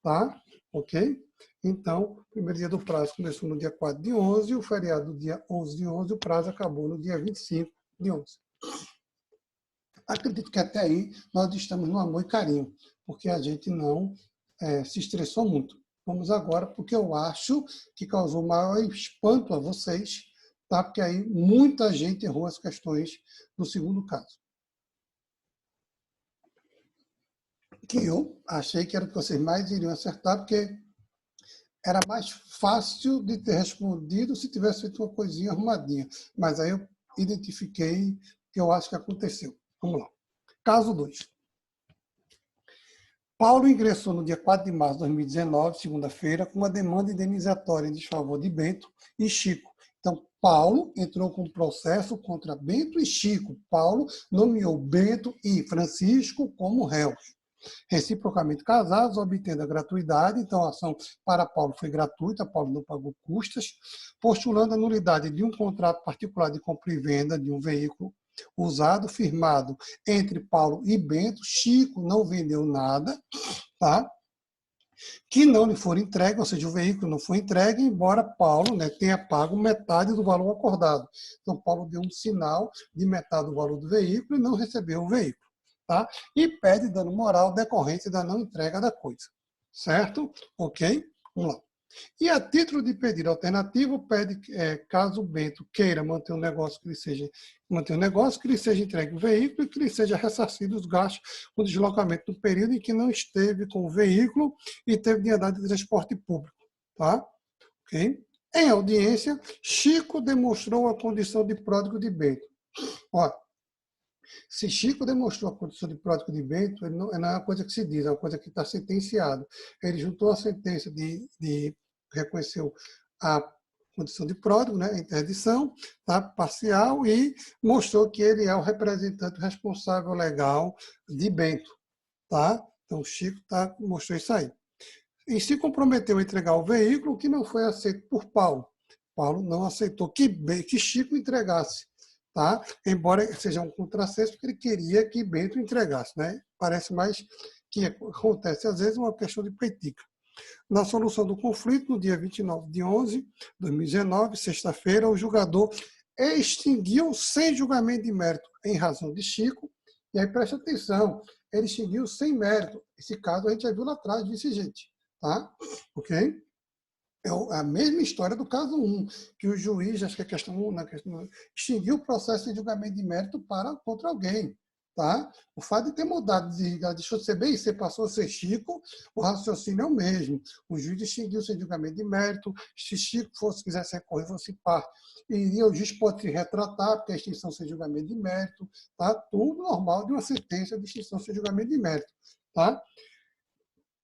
Tá? Ok? Então, o primeiro dia do prazo começou no dia 4 de 11, o feriado do dia 11 de 11, o prazo acabou no dia 25 de 11. Acredito que até aí nós estamos no amor e carinho, porque a gente não se estressou muito. Vamos agora, porque eu acho que causou maior espanto a vocês, tá? Porque aí muita gente errou as questões do segundo caso. Que eu achei que era o que vocês mais iriam acertar, porque era mais fácil de ter respondido se tivesse feito uma coisinha arrumadinha. Mas aí eu identifiquei que eu acho que aconteceu. Vamos lá. Caso 2. Paulo ingressou no dia 4 de março de 2019, segunda-feira, com uma demanda indenizatória em desfavor de Bento e Chico. Então, Paulo entrou com um processo contra Bento e Chico. Paulo nomeou Bento e Francisco como réus. Reciprocamente casados, obtendo a gratuidade. Então, a ação para Paulo foi gratuita, Paulo não pagou custas, postulando a nulidade de um contrato particular de compra e venda de um veículo usado, firmado entre Paulo e Bento. Chico não vendeu nada, tá? Que não lhe for entregue, ou seja, o veículo não foi entregue, embora Paulo, né, tenha pago metade do valor acordado. Então, Paulo deu um sinal de metade do valor do veículo e não recebeu o veículo. Tá? E pede dano moral decorrente da não entrega da coisa. Certo? Ok? Vamos lá. E a título de pedir alternativo, pede, caso o Bento queira manter um negócio que lhe seja entregue o veículo e que lhe seja ressarcido os gastos com deslocamento no período em que não esteve com o veículo e teve de andar de transporte público. Tá? Ok? Em audiência, Chico demonstrou a condição de pródigo de Bento. Olha, se Chico demonstrou a condição de pródigo de Bento, não é uma coisa que se diz, é uma coisa que está sentenciado. Ele juntou a sentença reconheceu a condição de pródigo, né, a interdição, tá, parcial, e mostrou que ele é o representante responsável legal de Bento. Tá? Então, Chico mostrou isso aí. E se comprometeu a entregar o veículo, que não foi aceito por Paulo. Paulo não aceitou que Chico entregasse. Tá? Embora seja um contrassenso, porque ele queria que Bento entregasse. Né? Parece mais que acontece, às vezes, uma questão de peitica. Na solução do conflito, no dia 29 de 11 de 2019, sexta-feira, o julgador extinguiu sem julgamento de mérito em razão de Chico. E aí, preste atenção, ele extinguiu sem mérito. Esse caso a gente já viu lá atrás, disse gente. Tá? Ok? É a mesma história do caso 1, que o juiz, acho que é questão 1, né, extinguiu o processo de julgamento de mérito contra alguém. Tá? O fato de ter mudado, deixou de ser bem, você passou a ser Chico, o raciocínio é o mesmo. O juiz extinguiu sem julgamento de mérito, se Chico quisesse recorrer, fosse parte, e o juiz pode se retratar, porque a extinção sem julgamento de mérito, tá? Tudo normal de uma sentença de extinção sem julgamento de mérito. Tá?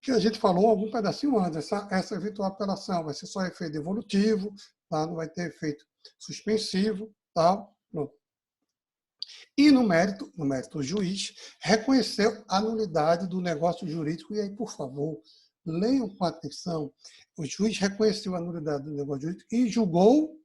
Que a gente falou algum pedacinho antes, essa eventual apelação vai ser só efeito devolutivo, tá? Não vai ter efeito suspensivo, tá? Pronto. E no mérito, o juiz reconheceu a nulidade do negócio jurídico, e aí, por favor, leiam com atenção, o juiz reconheceu a nulidade do negócio jurídico e julgou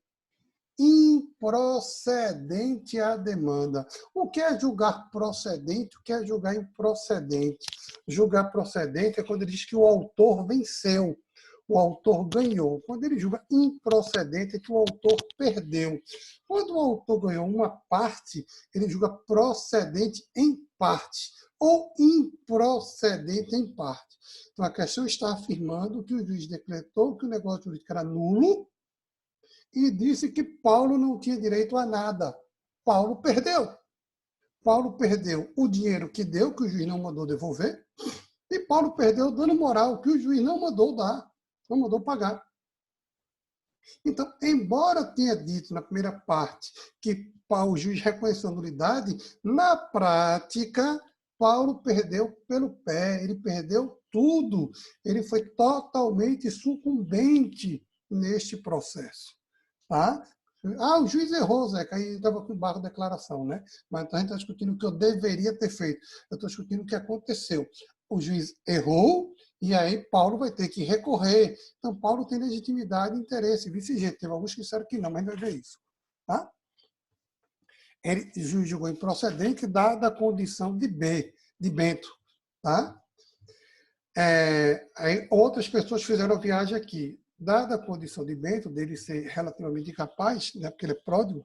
improcedente a demanda. O que é julgar procedente? O que é julgar improcedente? Julgar procedente é quando ele diz que o autor venceu, o autor ganhou. Quando ele julga improcedente, é que o autor perdeu. Quando o autor ganhou uma parte, ele julga procedente em parte, ou improcedente em parte. Então, a questão está afirmando que o juiz decretou que o negócio jurídico era nulo, e disse que Paulo não tinha direito a nada. Paulo perdeu. Paulo perdeu o dinheiro que deu, que o juiz não mandou devolver, e Paulo perdeu o dano moral, que o juiz não mandou dar, não mandou pagar. Então, embora tenha dito na primeira parte que o juiz reconheceu a nulidade, na prática, Paulo perdeu pelo pé, ele perdeu tudo. Ele foi totalmente sucumbente neste processo. Tá? O juiz errou, Zeca, aí estava com barra declaração, né? Mas então a gente está discutindo o que eu deveria ter feito. Eu estou discutindo o que aconteceu. O juiz errou e aí Paulo vai ter que recorrer. Então, Paulo tem legitimidade e interesse. Vice-gente, teve alguns que disseram que não, mas vai ver isso. Tá? O juiz julgou improcedente dada a condição de Bento. Tá? Aí outras pessoas fizeram a viagem aqui. Dada a condição de Bento, dele ser relativamente incapaz, né, porque ele é pródigo,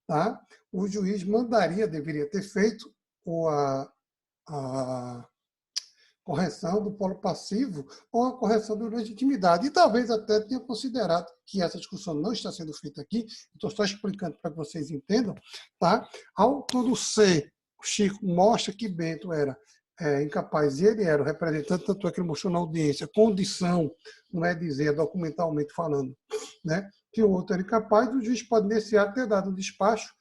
tá? O juiz deveria ter feito a correção do polo passivo ou a correção da legitimidade. E talvez até tenha considerado que essa discussão não está sendo feita aqui, estou só explicando para que vocês entendam, tá? Quando o Chico mostra que Bento era incapaz, e ele era o representante, tanto é que ele mostrou na audiência, condição, não é dizer, documentalmente falando, né? Que o outro era incapaz, o juiz pode, nesse ato, ter dado um despacho,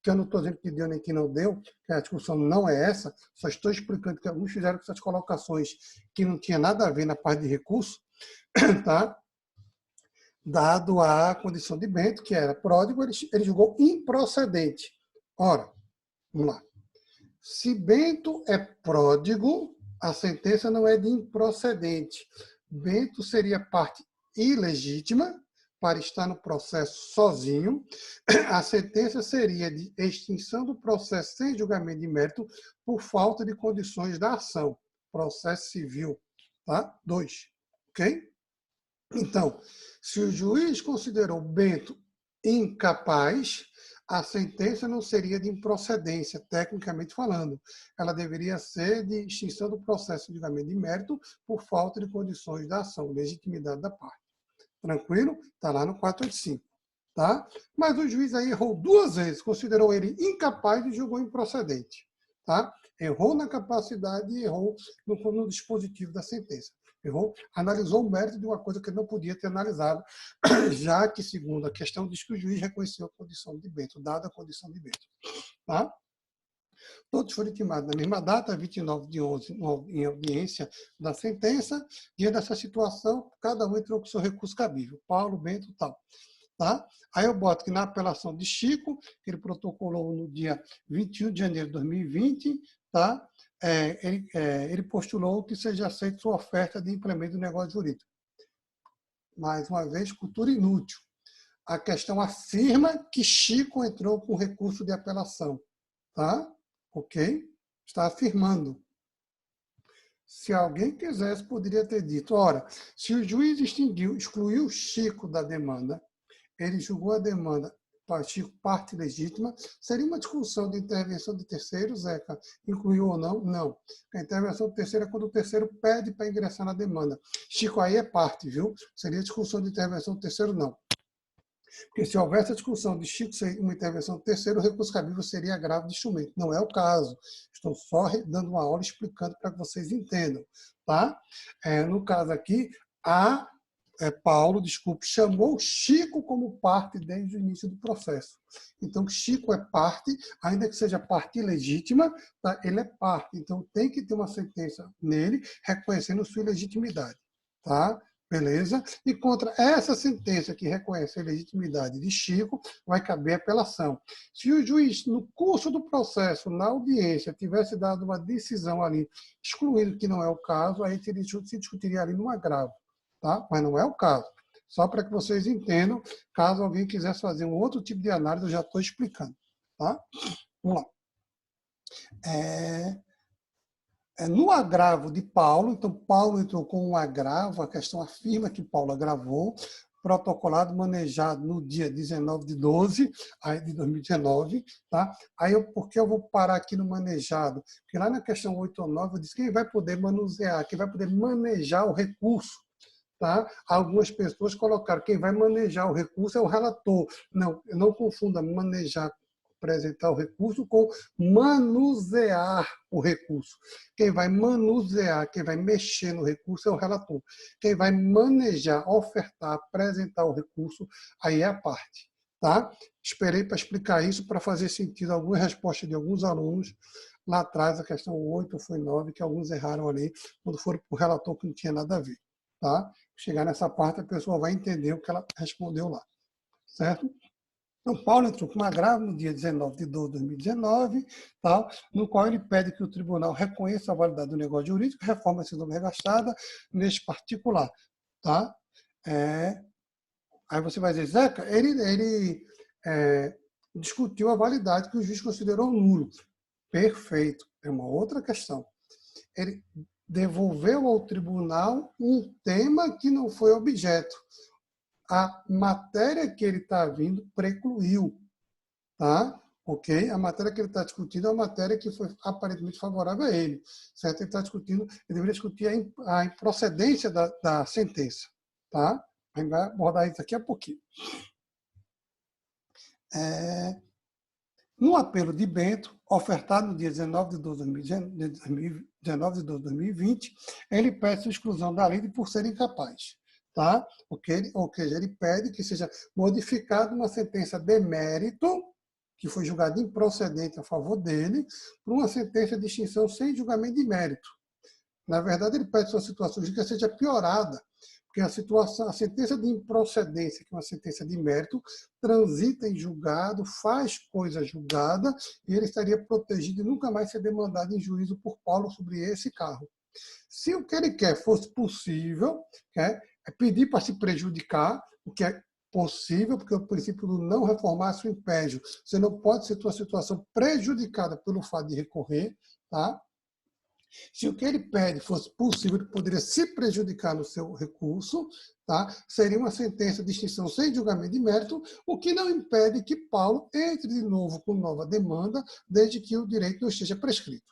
que eu não estou dizendo que deu nem que não deu, que a discussão não é essa, só estou explicando que alguns fizeram essas colocações que não tinha nada a ver na parte de recurso, tá? Dado a condição de Bento, que era pródigo, ele julgou improcedente. Ora, vamos lá. Se Bento é pródigo, a sentença não é de improcedente. Bento seria parte ilegítima para estar no processo sozinho. A sentença seria de extinção do processo sem julgamento de mérito por falta de condições da ação. Processo civil. Tá? 2. Ok? Então, se o juiz considerou Bento incapaz, a sentença não seria de improcedência, tecnicamente falando. Ela deveria ser de extinção do processo de julgamento de mérito por falta de condições da ação, legitimidade da parte. Tranquilo? Está lá no 485. Tá? Mas o juiz aí errou 2 vezes, considerou ele incapaz e julgou improcedente. Tá? Errou na capacidade e errou no dispositivo da sentença. Errou, analisou o mérito de uma coisa que ele não podia ter analisado, já que, segundo a questão, diz que o juiz reconheceu a condição de Bento, dada a condição de Bento. Tá? Todos foram intimados na mesma data, 29 de 11, em audiência da sentença. Diante dessa situação, cada um entrou com seu recurso cabível. Paulo, Bento e tal. Tá? Aí eu boto que na apelação de Chico, que ele protocolou no dia 21 de janeiro de 2020, tá? Ele postulou que seja aceita sua oferta de implemento do negócio jurídico. Mais uma vez, cultura inútil. A questão afirma que Chico entrou com recurso de apelação. Tá? Ok? Está afirmando. Se alguém quisesse, poderia ter dito, ora, se o juiz excluiu Chico da demanda, ele julgou a demanda Chico parte legítima, seria uma discussão de intervenção de terceiros, Zeca, incluiu ou não? Não. A intervenção de terceiro é quando o terceiro pede para ingressar na demanda. Chico aí é parte, viu? Seria discussão de intervenção de terceiro, não. Porque se houvesse a discussão de Chico ser uma intervenção de terceiro, o recurso cabível seria agravo de instrumento. Não é o caso. Estou só dando uma aula explicando para que vocês entendam. Tá? No caso aqui, Paulo, chamou Chico como parte desde o início do processo. Então, Chico é parte, ainda que seja parte ilegítima, tá? Ele é parte. Então, tem que ter uma sentença nele reconhecendo sua ilegitimidade. Tá? Beleza? E contra essa sentença que reconhece a legitimidade de Chico, vai caber apelação. Se o juiz, no curso do processo, na audiência, tivesse dado uma decisão ali, excluindo que não é o caso, aí se discutiria ali no agravo. Tá? Mas não é o caso. Só para que vocês entendam, caso alguém quisesse fazer um outro tipo de análise, eu já estou explicando. Tá? Vamos lá. No agravo de Paulo, então Paulo entrou com um agravo, a questão afirma que Paulo agravou, protocolado, manejado no dia 19 de 12 de 2019. Tá? Aí, por que eu vou parar aqui no manejado? Porque lá na questão 8 ou 9, eu disse quem vai poder manusear, quem vai poder manejar o recurso. Tá? Algumas pessoas colocaram quem vai manejar o recurso é o relator. Não confunda manejar, apresentar o recurso com manusear o recurso. Quem vai manusear, quem vai mexer no recurso é o relator. Quem vai manejar, ofertar, apresentar o recurso, aí é a parte. Tá? Esperei para explicar isso, para fazer sentido alguma resposta de alguns alunos lá atrás, a questão 8 foi 9, que alguns erraram ali, quando foram para o relator que não tinha nada a ver. Tá? Chegar nessa parte, a pessoa vai entender o que ela respondeu lá. Certo? Então, Paulo entrou com uma agravo no dia 19 de 12 de 2019, tal, no qual ele pede que o tribunal reconheça a validade do negócio jurídico, reforma a decisão regastada neste particular. Tá? Aí você vai dizer, Zeca, ele discutiu a validade que o juiz considerou nulo. Perfeito. É uma outra questão. Ele devolveu ao tribunal um tema que não foi objeto. A matéria que ele está vindo precluiu. Tá? Ok? A matéria que ele está discutindo é uma matéria que foi aparentemente favorável a ele. Certo? Ele está discutindo, ele deveria discutir a improcedência da sentença. Tá? A gente vai abordar isso daqui a pouquinho. No apelo de Bento, ofertado no dia 19 de 12 de 2020, ele pede sua exclusão da lei por ser incapaz. Tá? Ou seja, ele pede que seja modificada uma sentença de mérito, que foi julgada improcedente a favor dele, por uma sentença de extinção sem julgamento de mérito. Na verdade, ele pede que sua situação jurídica seja piorada, porque a sentença de improcedência, que é uma sentença de mérito, transita em julgado, faz coisa julgada, e ele estaria protegido e nunca mais ser demandado em juízo por Paulo sobre esse carro. Se o que ele quer fosse possível, é pedir para se prejudicar, o que é possível, porque o princípio do não reformar-se o impédio. Você não pode ser sua situação prejudicada pelo fato de recorrer, tá? Se o que ele pede fosse possível, ele poderia se prejudicar no seu recurso, tá? Seria uma sentença de extinção sem julgamento de mérito, o que não impede que Paulo entre de novo com nova demanda, desde que o direito não esteja prescrito.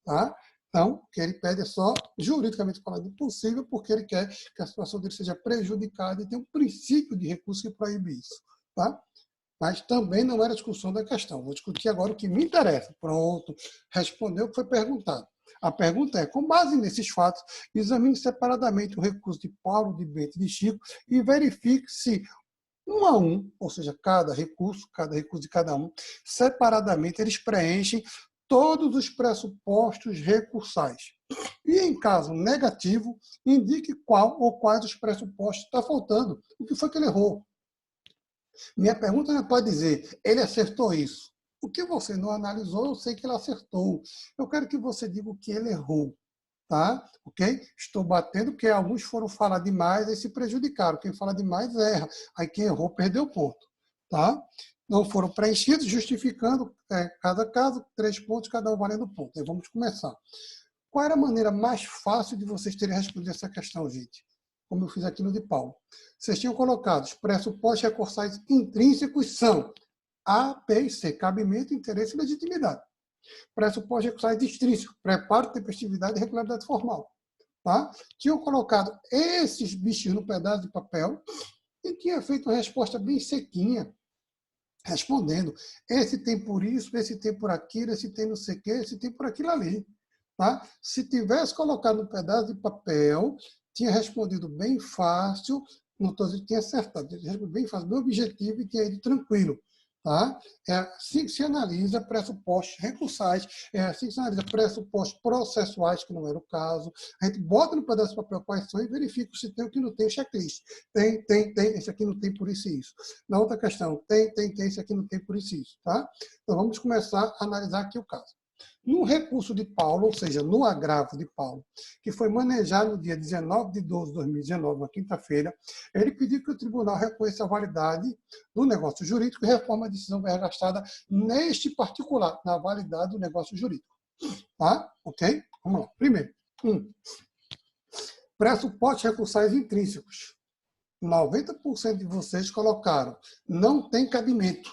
Tá? Então, o que ele pede é só, juridicamente falando, impossível, porque ele quer que a situação dele seja prejudicada e tem um princípio de recurso que proíbe isso. Tá? Mas também não era a discussão da questão. Vou discutir agora o que me interessa. Pronto, respondeu o que foi perguntado. A pergunta é, com base nesses fatos, examine separadamente o recurso de Paulo, de Bento e de Chico e verifique se, um a um, ou seja, cada recurso de cada um, separadamente, eles preenchem todos os pressupostos recursais. E, em caso negativo, indique qual ou quais os pressupostos está faltando. O que foi que ele errou? Minha pergunta não pode dizer, ele acertou isso. O que você não analisou, eu sei que ele acertou. Eu quero que você diga o que ele errou. Tá? Ok? Estou batendo porque alguns foram falar demais e se prejudicaram. Quem fala demais erra. Aí quem errou perdeu ponto. Tá? Não foram preenchidos, justificando cada caso, 3 pontos, cada um valendo ponto. Aí vamos começar. Qual era a maneira mais fácil de vocês terem respondido essa questão, gente? Como eu fiz aqui no de Paulo. Vocês tinham colocado os pressupostos recursais intrínsecos são A, B e C, cabimento, interesse e legitimidade. Pressupostos recursais extrínsecos, preparo, tempestividade e regularidade formal. Tá? Tinham colocado esses bichinhos no pedaço de papel e tinha feito uma resposta bem sequinha, respondendo, esse tem por isso, esse tem por aquilo, esse tem não sei o quê, esse tem por aquilo ali. Tá? Se tivesse colocado um pedaço de papel, tinha respondido bem fácil, não estou dizendo que tinha acertado, tinha respondido bem fácil, bem objetivo e tinha ido tranquilo. Tá? É assim que se analisa pressupostos recursais, é assim que se analisa pressupostos processuais, que não era o caso. A gente bota no pedaço de papel quais são e verifica se tem o que não tem, checklist. Tem, esse aqui não tem por isso e isso. Na outra questão, tem, esse aqui não tem por isso e isso. Tá? Então vamos começar a analisar aqui o caso. No recurso de Paulo, ou seja, no agravo de Paulo, que foi manejado no dia 19 de 12 de 2019, na quinta-feira, ele pediu que o tribunal reconheça a validade do negócio jurídico e reforma a decisão gastada neste particular, na validade do negócio jurídico. Tá? Ok? Vamos lá. Primeiro, pressupostos recursais intrínsecos. 90% de vocês colocaram não tem cabimento.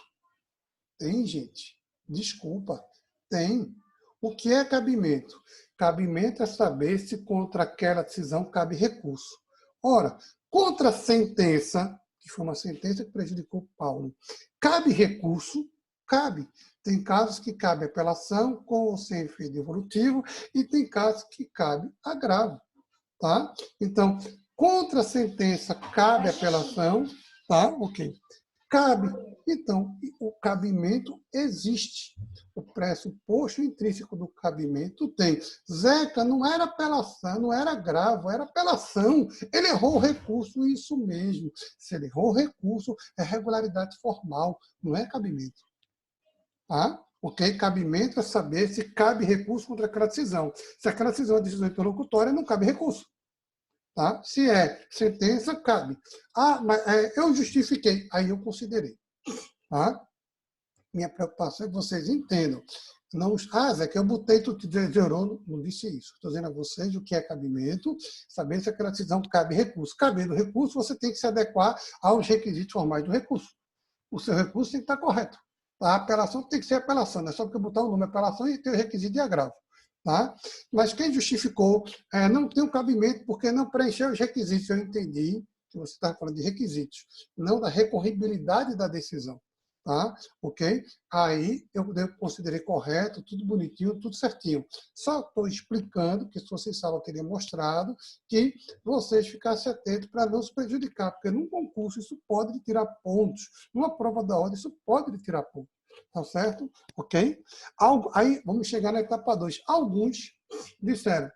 Tem, gente. Desculpa. Tem. O que é cabimento? Cabimento é saber se contra aquela decisão cabe recurso. Ora, contra a sentença, que foi uma sentença que prejudicou Paulo, cabe recurso? Cabe. Tem casos que cabe apelação com ou sem efeito devolutivo e tem casos que cabe agravo. Tá? Então, contra a sentença cabe apelação, tá? Ok. Cabe Então, o cabimento existe. O pressuposto intrínseco do cabimento tem. Zeca, não era apelação, não era agravo, era apelação. Ele errou o recurso, isso mesmo. Se ele errou o recurso, é regularidade formal, não é cabimento. Tá? Ok? Cabimento é saber se cabe recurso contra aquela decisão. Se aquela decisão é decisão interlocutória, não cabe recurso. Tá? Se é sentença, cabe. Ah, mas eu justifiquei, aí eu considerei. Tá? Minha preocupação é que vocês entendam. Não, Zé, que eu botei, tu gerou, não disse isso. Estou dizendo a vocês o que é cabimento, saber se aquela decisão cabe recurso. Cabendo recurso, você tem que se adequar aos requisitos formais do recurso. O seu recurso tem que estar correto. A apelação tem que ser apelação, não é só porque botar o nome apelação e ter o requisito de agravo. Tá? Mas quem justificou não tem um cabimento porque não preencheu os requisitos. Eu entendi que você está falando de requisitos, não da recorribilidade da decisão. Tá? Ok? Aí eu considerei correto, tudo bonitinho, tudo certinho. Só estou explicando, que se fosse em sala eu teria mostrado, que vocês ficassem atentos para não se prejudicar, porque num concurso isso pode lhe tirar pontos, numa prova da ordem isso pode lhe tirar pontos. Tá certo? Ok? Aí vamos chegar na etapa 2. Alguns disseram,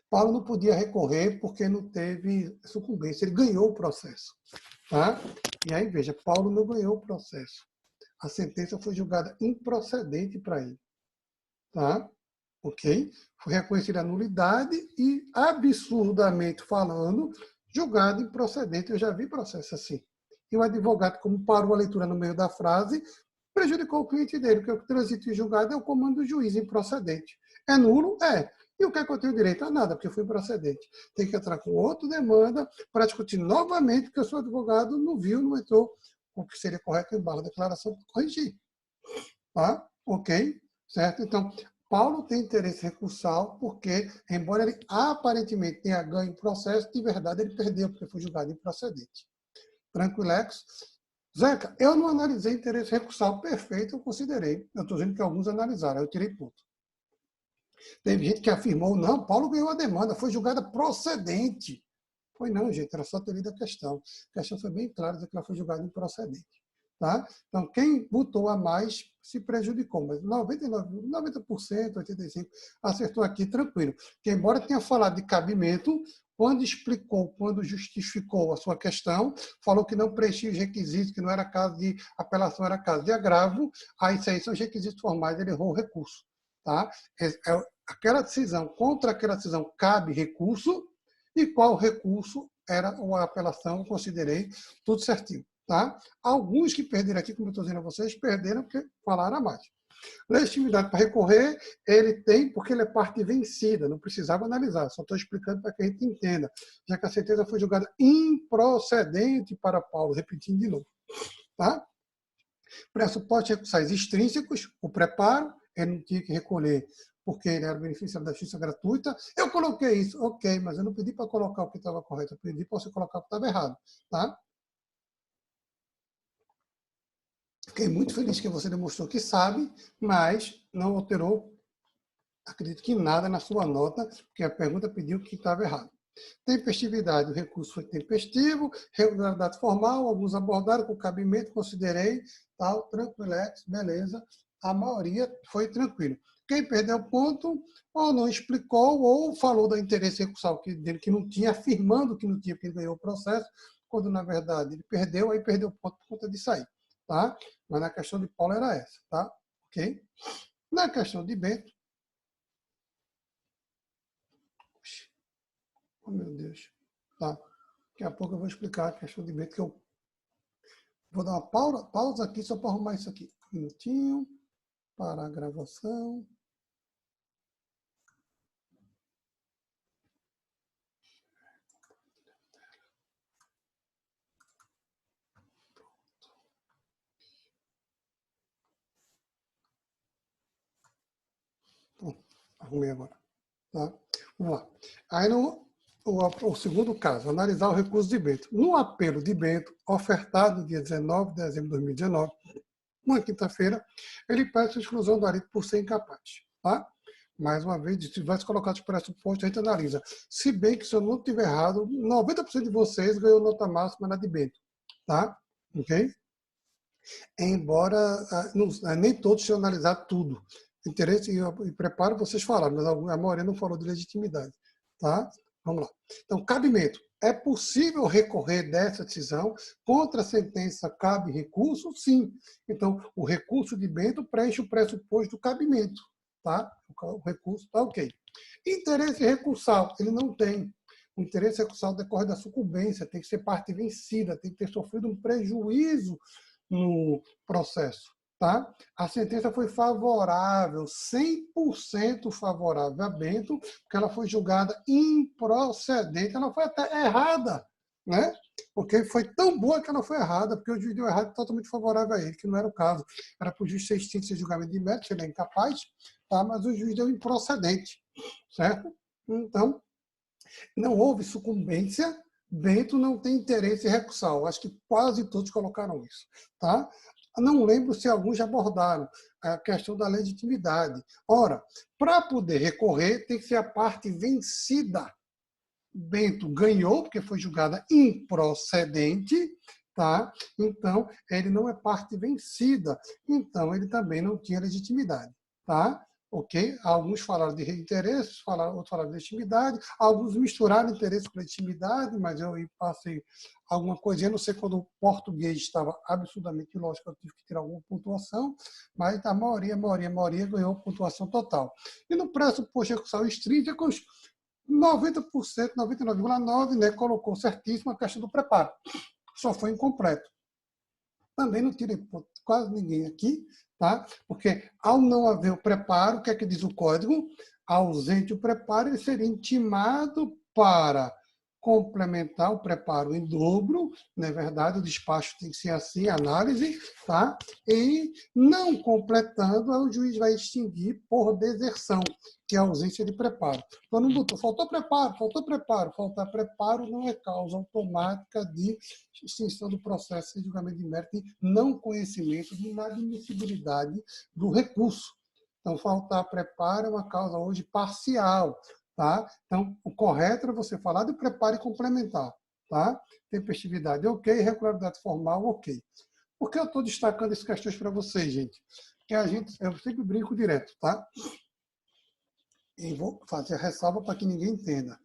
Paulo não podia recorrer porque não teve sucumbência, ele ganhou o processo. Tá? E aí, veja, Paulo não ganhou o processo. A sentença foi julgada improcedente para ele. Tá? Ok? Foi reconhecida a nulidade e, absurdamente falando, julgado improcedente. Eu já vi processo assim. E o advogado, como parou a leitura no meio da frase, prejudicou o cliente dele, porque o trânsito em julgado é o comando do juiz improcedente. É nulo? É. E o que é que eu tenho direito? A nada, porque foi improcedente. Tem que entrar com outra demanda para discutir novamente, porque o seu advogado não viu, não entrou o que seria correto em barra declaração para corrigir. Tá? Ok? Certo? Então, Paulo tem interesse recursal porque, embora ele aparentemente tenha ganho em processo, de verdade ele perdeu, porque foi julgado improcedente. Tranquilex? Zeca, eu não analisei interesse recursal. Perfeito, eu considerei. Eu estou dizendo que alguns analisaram, eu tirei ponto. Teve gente que afirmou, não, Paulo ganhou a demanda, foi julgada procedente. Foi não, gente, era só ter lido a questão. A questão foi bem clara de que ela foi julgada improcedente. Tá? Então, quem botou a mais se prejudicou, mas 99%, 90%, 85% acertou aqui tranquilo. Que, embora tenha falado de cabimento, quando explicou, quando justificou a sua questão, falou que não preenchia os requisitos, que não era caso de apelação, era caso de agravo, aí isso aí são os requisitos formais, ele errou o recurso. Tá? Aquela decisão, contra aquela decisão cabe recurso, e qual recurso era a apelação, eu considerei tudo certinho. Tá? Alguns que perderam aqui, como eu estou dizendo a vocês, perderam porque falaram a mais. Legitimidade para recorrer, ele tem porque ele é parte vencida, não precisava analisar, só estou explicando para que a gente entenda, já que a sentença foi julgada improcedente para Paulo, repetindo de novo. Tá? Pressupostos recursais extrínsecos, o preparo, ele não tinha que recolher porque ele era beneficiário da justiça gratuita. Eu coloquei isso, ok, mas eu não pedi para colocar o que estava correto, eu pedi para você colocar o que estava errado. Tá? Fiquei muito feliz que você demonstrou que sabe, mas não alterou, acredito que nada na sua nota, porque a pergunta pediu que estava errado. Tempestividade, o recurso foi tempestivo, regularidade formal, alguns abordaram com cabimento, considerei, tal, tranquilex, beleza. A maioria foi tranquilo. Quem perdeu ponto, ou não explicou, ou falou do interesse recursal dele que não tinha, afirmando que não tinha, porque ele ganhou o processo, quando na verdade ele perdeu, aí perdeu ponto por conta disso aí. Tá? Mas na questão de Paulo era essa, tá? Ok? Na questão de Bento, oh meu Deus, tá? Daqui a pouco eu vou explicar a questão de Bento, que eu vou dar uma pausa aqui só para arrumar isso aqui. Um minutinho, para a gravação. Pronto, arrumei agora. Tá? Vamos lá. Aí o segundo caso, analisar o recurso de Bento. No apelo de Bento, ofertado no dia 19 de dezembro de 2019, uma quinta-feira, ele pede a exclusão do Arito por ser incapaz. Tá? Mais uma vez, se tivesse colocado os pressupostos, a gente analisa. Se bem que, se eu não estiver errado, 90% de vocês ganhou nota máxima na de Bento. Tá? Ok? Embora nem todos tenham analisado tudo. Interesse e preparo, vocês falaram, mas a maioria não falou de legitimidade. Tá? Vamos lá. Então, cabimento. É possível recorrer dessa decisão? Contra a sentença cabe recurso? Sim. Então, o recurso de Bento preenche o pressuposto do cabimento. Tá? O recurso está ok. Interesse recursal, ele não tem. O interesse recursal decorre da sucumbência, tem que ser parte vencida, tem que ter sofrido um prejuízo no processo. Tá? A sentença foi favorável, 100% favorável a Bento, porque ela foi julgada improcedente, ela foi até errada, né? Porque foi tão boa que ela foi errada, porque o juiz deu errado totalmente favorável a ele, que não era o caso. Era para o juiz ser extinto esse julgamento de mérito, ele é incapaz, tá? Mas o juiz deu improcedente, certo? Então, não houve sucumbência, Bento não tem interesse recursal. Acho que quase todos colocaram isso. Tá? Não lembro se alguns já abordaram a questão da legitimidade. Ora, para poder recorrer, tem que ser a parte vencida. Bento ganhou, porque foi julgada improcedente, tá? Então, ele não é parte vencida. Então, ele também não tinha legitimidade. Tá? Ok? Alguns falaram de interesse, outros falaram de legitimidade, alguns misturaram interesse com legitimidade, mas eu passei alguma coisinha, não sei quando o português estava absurdamente ilógico, eu tive que tirar alguma pontuação, mas a maioria ganhou pontuação total. E no pressuposto recursal extrínseco, 90%, 99,9%, né, colocou certíssimo a questão do preparo. Só foi incompleto. Também não tirei ponto quase ninguém aqui, tá? Porque ao não haver o preparo, o que é que diz o código? Ausente o preparo, ele seria intimado para complementar o preparo em dobro, não é verdade? O despacho tem que ser assim, análise, tá? E não completando, o juiz vai extinguir por deserção, que é a ausência de preparo. Quando botou, faltou preparo. Faltar preparo não é causa automática de extinção do processo de julgamento de mérito e não conhecimento de inadmissibilidade do recurso. Então, faltar preparo é uma causa hoje parcial. Tá? Então, o correto é você falar de preparo e complementar. Tá? Tempestividade, ok. Regularidade formal, ok. Por que eu estou destacando essas questões para vocês, gente? Porque eu sempre brinco direto, tá? E vou fazer a ressalva para que ninguém entenda.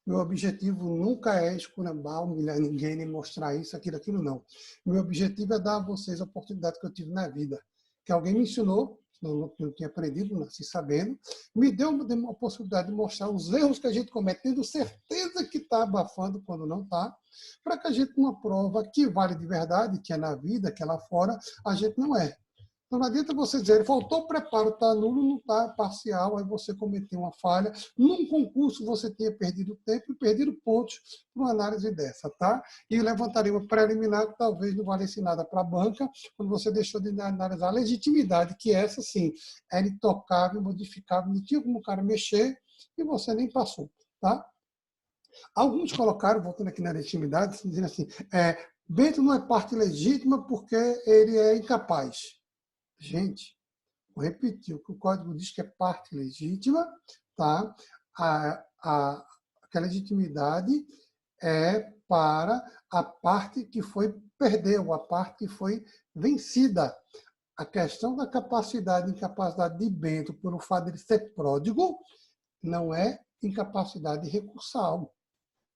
Meu objetivo nunca é escurambar, humilhar ninguém, nem mostrar isso, aquilo, não. Meu objetivo é dar a vocês a oportunidade que eu tive na vida. Que alguém me ensinou, não tinha aprendido, nasci sabendo, me deu uma possibilidade de mostrar os erros que a gente comete, tendo certeza que está abafando quando não está, para que a gente, numa prova que vale de verdade, que é na vida, que é lá fora, a gente não erre. Então, não adianta você dizer, faltou preparo, está nulo, não está parcial, aí você cometeu uma falha. Num concurso, você tinha perdido tempo e perdido pontos para uma análise dessa, tá? E levantaria uma preliminar que talvez não valesse nada para a banca, quando você deixou de analisar a legitimidade, que essa, sim, era intocável, modificável, não tinha como o cara mexer, e você nem passou, tá? Alguns colocaram, voltando aqui na legitimidade, dizendo assim, Bento não é parte legítima porque ele é incapaz. Gente, vou repetir, o que o código diz que é parte legítima, tá? A legitimidade é para a parte que perdeu, a parte que foi vencida. A questão da capacidade e incapacidade de Bento por o fato de ele ser pródigo não é incapacidade recursal,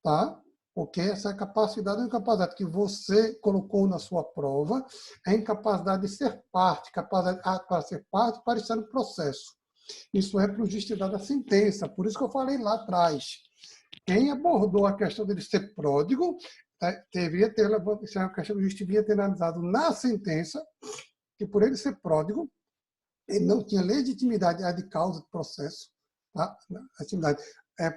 tá? Porque essa capacidade ou incapacidade que você colocou na sua prova é incapacidade de ser parte, capacidade para ser parte para estar no processo. Isso é para o juiz ter dado a sentença. Por isso que eu falei lá atrás. Quem abordou a questão dele ser pródigo, deveria ter levantado, isso é uma questão que o juiz devia ter analisado na sentença, que por ele ser pródigo, ele não tinha legitimidade de causa do processo, tá? Legitimidade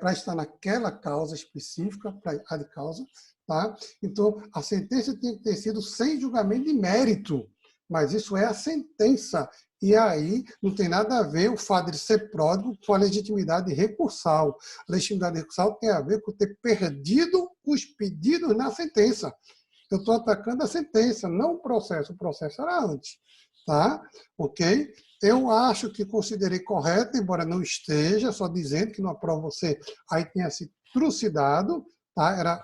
para estar naquela causa específica, para a de causa, tá? Então, a sentença tinha que ter sido sem julgamento de mérito, mas isso é a sentença. E aí não tem nada a ver o fato de ser pródigo com a legitimidade recursal. A legitimidade recursal tem a ver com ter perdido os pedidos na sentença. Eu estou atacando a sentença, não o processo. O processo era antes, tá? Ok? Eu acho que considerei correto, embora não esteja, só dizendo que numa prova você aí tenha se trucidado, tá? Era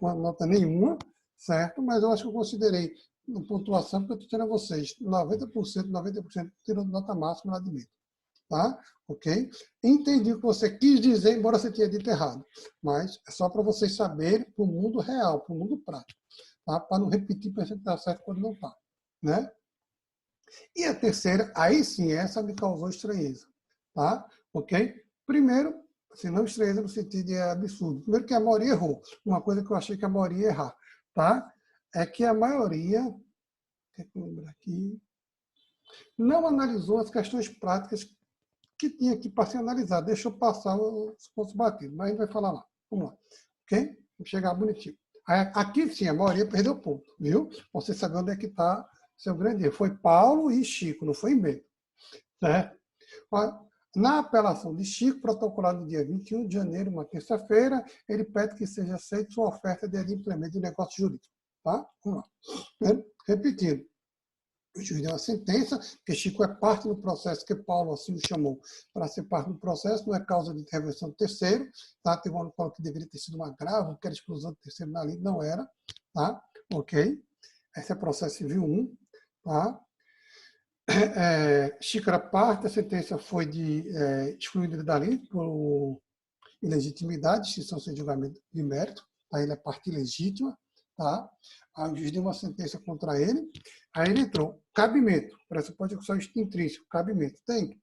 uma nota nenhuma, certo? Mas eu acho que eu considerei na pontuação, porque eu estou tirando a vocês 90%, 90% tirando nota máxima lá de dentro. Tá? Ok? Entendi o que você quis dizer, embora você tenha dito errado. Mas é só para vocês saberem para o mundo real, para o mundo prático. Tá? Para não repetir para a gente estar certo quando não está. Né? E a terceira, aí sim, essa me causou estranheza. Tá? Ok? Primeiro, assim, não estranheza no sentido de absurdo. Primeiro que a maioria errou. Uma coisa que eu achei que a maioria ia errar. Tá? É que a maioria, deixa eu lembrar aqui, não analisou as questões práticas que tinha aqui para ser analisado. Deixa eu passar os pontos batidos, mas a gente vai falar lá. Vamos lá. Ok? Vamos chegar bonitinho. Aqui sim, a maioria perdeu ponto, viu? Você sabe onde é que está seu grande erro. Foi Paulo e Chico, não foi Bento. Certo? Na apelação de Chico, protocolado no dia 21 de janeiro, uma terça-feira, ele pede que seja aceita sua oferta de adimplemento de negócio jurídico. Tá? Vamos lá. Repetindo. O juiz deu uma sentença, porque Chico é parte do processo, que Paulo assim o chamou para ser parte do processo, não é causa de intervenção do terceiro, tá? Teve um que deveria ter sido um agravo, que era exclusão do terceiro na lei, não era, tá? Ok? Esse é processo civil 1, tá? Chico era parte, a sentença foi excluída da lei por ilegitimidade, extinção sem julgamento de mérito, tá? Ele é parte ilegítima, tá? Aí o juiz deu uma sentença contra ele, aí ele entrou. Cabimento, pressuposto de execução intrínseco, cabimento. Tem.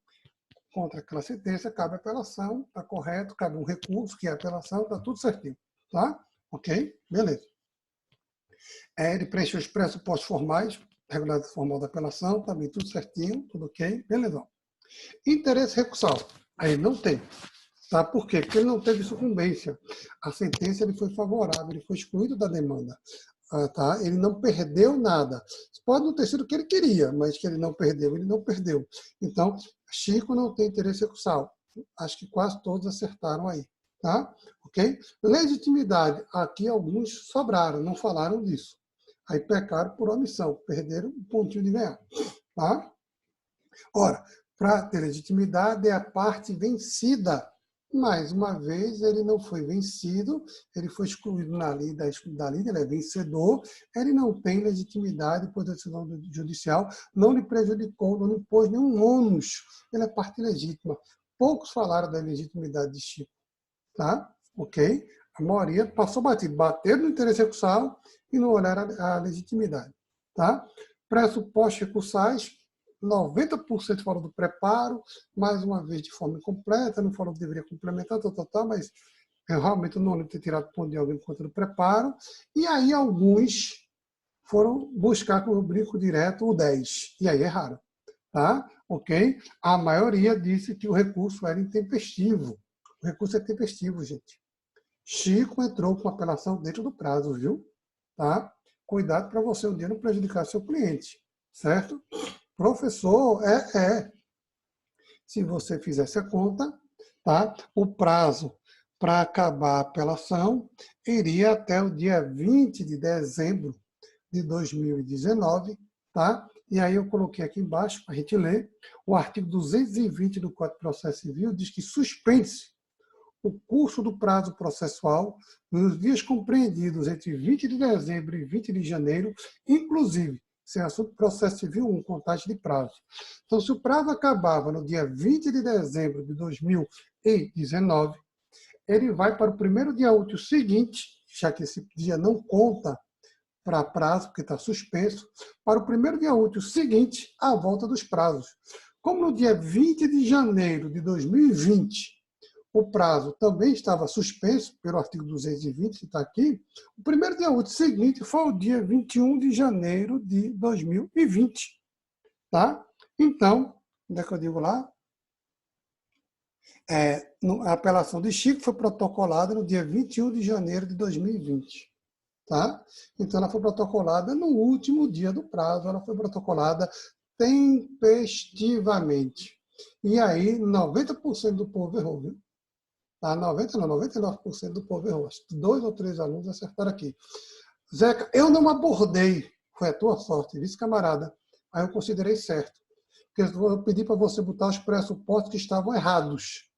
Contra aquela sentença, cabe apelação, está correto, cabe um recurso, que é apelação, está tudo certinho. Tá? Ok? Beleza. Ele preencheu os pressupostos formais, regularidade formal da apelação, também tudo certinho, tudo ok, beleza. Interesse recursal, aí não tem. Tá? Por quê? Porque ele não teve sucumbência. A sentença ele foi favorável, ele foi excluído da demanda. Tá? Ele não perdeu nada. Pode não ter sido o que ele queria, mas que ele não perdeu, ele não perdeu. Então, Chico não tem interesse recursal. Acho que quase todos acertaram aí. Tá? Ok? Legitimidade. Aqui alguns sobraram, não falaram disso. Aí pecaram por omissão, perderam um pontinho de ganhar. Tá? Ora, para ter legitimidade é a parte vencida. Mais uma vez, ele não foi vencido, ele foi excluído na lei da lei, ele é vencedor, ele não tem legitimidade por decisão judicial, não lhe prejudicou, não lhe impôs nenhum ônus, ele é parte legítima. Poucos falaram da legitimidade de Chico, tá? Ok? A maioria passou batido, bateram no interesse recursal e não olharam a legitimidade, tá? Pressupostos recursais, 90% falou do preparo, mais uma vez de forma incompleta, não falou que deveria complementar, mas eu realmente não lembro de ter tirado ponto de alguém por conta do preparo. E aí alguns foram buscar, como eu brinco direto, o 10. E aí erraram. Tá? Ok? A maioria disse que o recurso era intempestivo. O recurso é tempestivo, gente. Chico entrou com apelação dentro do prazo, viu? Tá? Cuidado para você um dia não prejudicar seu cliente, certo? Professor, se você fizesse a conta, tá? O prazo para acabar a apelação iria até o dia 20 de dezembro de 2019, tá? E aí eu coloquei aqui embaixo para a gente ler. O artigo 220 do Código de Processo Civil diz que suspende-se o curso do prazo processual nos dias compreendidos entre 20 de dezembro e 20 de janeiro, inclusive sem assunto processo civil 1, contagem de prazo. Então, se o prazo acabava no dia 20 de dezembro de 2019, ele vai para o primeiro dia útil seguinte, já que esse dia não conta para prazo, porque está suspenso, para o primeiro dia útil seguinte à volta dos prazos. Como no dia 20 de janeiro de 2020, o prazo também estava suspenso pelo artigo 220, que está aqui, o primeiro dia útil seguinte foi o dia 21 de janeiro de 2020. Tá? Então, onde é que eu digo lá? A apelação de Chico foi protocolada no dia 21 de janeiro de 2020. Tá? Então, ela foi protocolada no último dia do prazo, ela foi protocolada tempestivamente. E aí, 90% do povo errou, viu? Tá? 99% do povo errou. 2 ou 3 alunos acertaram aqui. Zeca, eu não abordei. Foi a tua sorte, vice camarada. Aí eu considerei certo. Porque eu pedi para você botar os pressupostos que estavam errados.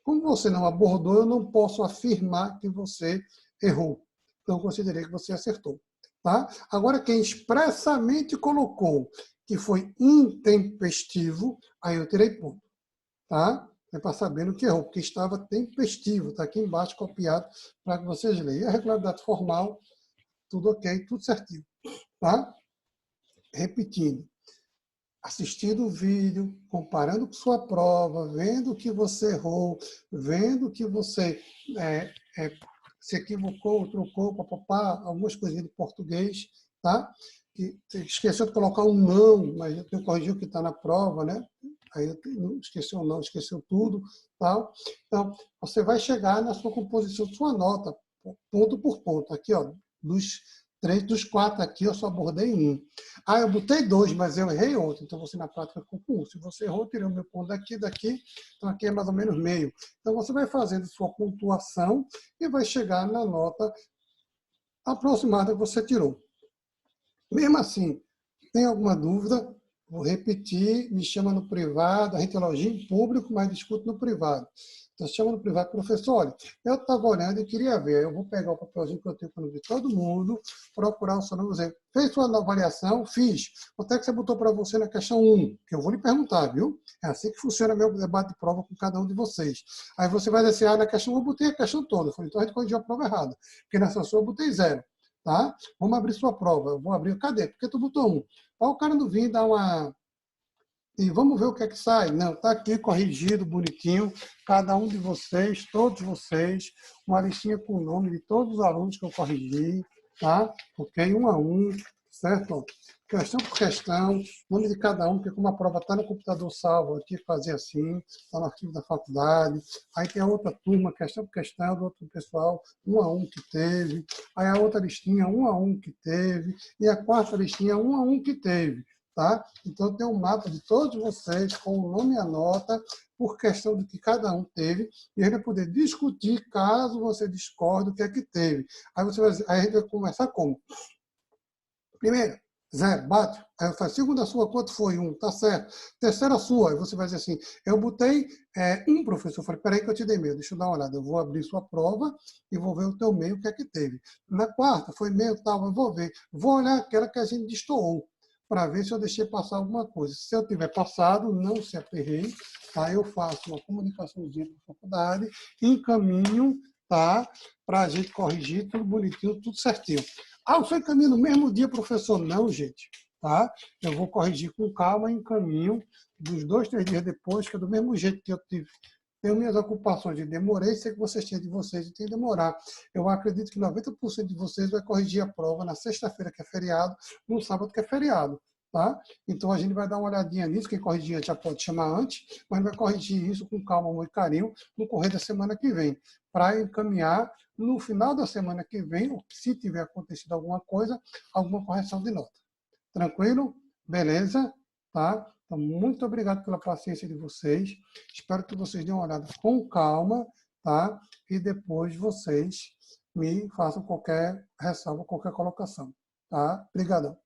Como você não abordou, eu não posso afirmar que você errou. Então, eu considerei que você acertou. Tá? Agora, quem expressamente colocou que foi intempestivo, aí eu tirei ponto. Tá? É para sabendo que errou, porque estava tempestivo. Está aqui embaixo copiado para que vocês leiam. E a regularidade formal, tudo ok, tudo certinho. Tá? Repetindo. Assistindo o vídeo, comparando com sua prova, vendo que você errou, vendo que você se equivocou, trocou, papapá, algumas coisinhas de português, tá? Que esqueceu de colocar um não, mas eu tenho que corrigir o que está na prova, né? Aí esqueceu não, esqueceu tudo, tal. Então, você vai chegar na sua composição, sua nota, ponto por ponto. Aqui, ó, dos 4 aqui, eu só abordei um. Ah, eu botei 2, mas eu errei outro. Então, você na prática ficou com 1. Se você errou, tirei o meu ponto daqui. Então, aqui é mais ou menos meio. Então, você vai fazendo sua pontuação e vai chegar na nota aproximada que você tirou. Mesmo assim, tem alguma dúvida? Vou repetir, me chama no privado, a gente elogia em público, mas discute no privado. Então, chama no privado, professor, olha, eu estava olhando e queria ver, eu vou pegar o papelzinho que eu tenho para não ver todo mundo, procurar o seu nome, dizer, fez sua avaliação? Fiz. Quanto é que você botou para você na questão 1? Que eu vou lhe perguntar, viu? É assim que funciona meu debate de prova com cada um de vocês. Aí você vai dizer, na questão 1 eu botei a questão toda. Eu falei, então a gente corrigiu a prova errada, porque nessa sua eu botei 0. Tá? Vamos abrir sua prova. Eu vou abrir. Cadê? Porque tu botou 1. Olha o cara não vir dar uma... E vamos ver o que é que sai. Não, está aqui corrigido, bonitinho. Cada um de vocês, todos vocês, uma listinha com o nome de todos os alunos que eu corrigi, tá? Ok? Um a um, certo? Questão por questão, nome de cada um, porque como a prova está no computador salvo, eu tive que fazer assim, está no arquivo da faculdade. Aí tem a outra turma, questão por questão, do outro pessoal, um a um que teve. Aí a outra listinha, um a um que teve. E a quarta listinha, um a um que teve. Tá? Então, tem um mapa de todos vocês, com o nome e a nota, por questão do que cada um teve, e a gente vai poder discutir, caso você discorde, o que é que teve. Aí, aí a gente vai começar como? Primeiro, 0, bate. Aí eu faço, segunda sua, quanto foi? 1, tá certo. Terceira sua, aí você vai dizer assim, eu botei 1, professor. Eu falei, peraí que eu te dei meio, deixa eu dar uma olhada. Eu vou abrir sua prova e vou ver o teu meio, o que é que teve. Na quarta, foi meio tal, eu vou ver. Vou olhar aquela que a gente destoou, para ver se eu deixei passar alguma coisa. Se eu tiver passado, não se aperrei, tá? Eu faço uma comunicaçãozinha para a faculdade, encaminho, tá? Para a gente corrigir, tudo bonitinho, tudo certinho. Ah, eu só encaminho no mesmo dia, professor? Não, gente. Tá? Eu vou corrigir com calma e encaminho dos 2, 3 dias depois, que é do mesmo jeito que eu tive. Tenho minhas ocupações de demorei, sei que vocês têm de vocês e tem que demorar. Eu acredito que 90% de vocês vai corrigir a prova na sexta-feira, que é feriado, no sábado, que é feriado. Tá? Então, a gente vai dar uma olhadinha nisso. Quem corrigir já pode chamar antes, mas vai corrigir isso com calma, amor e carinho, no correr da semana que vem, para encaminhar no final da semana que vem, se tiver acontecido alguma coisa, alguma correção de nota. Tranquilo? Beleza? Tá? Então, muito obrigado pela paciência de vocês. Espero que vocês dêem uma olhada com calma, tá? E depois vocês me façam qualquer ressalva, qualquer colocação, tá? Obrigadão.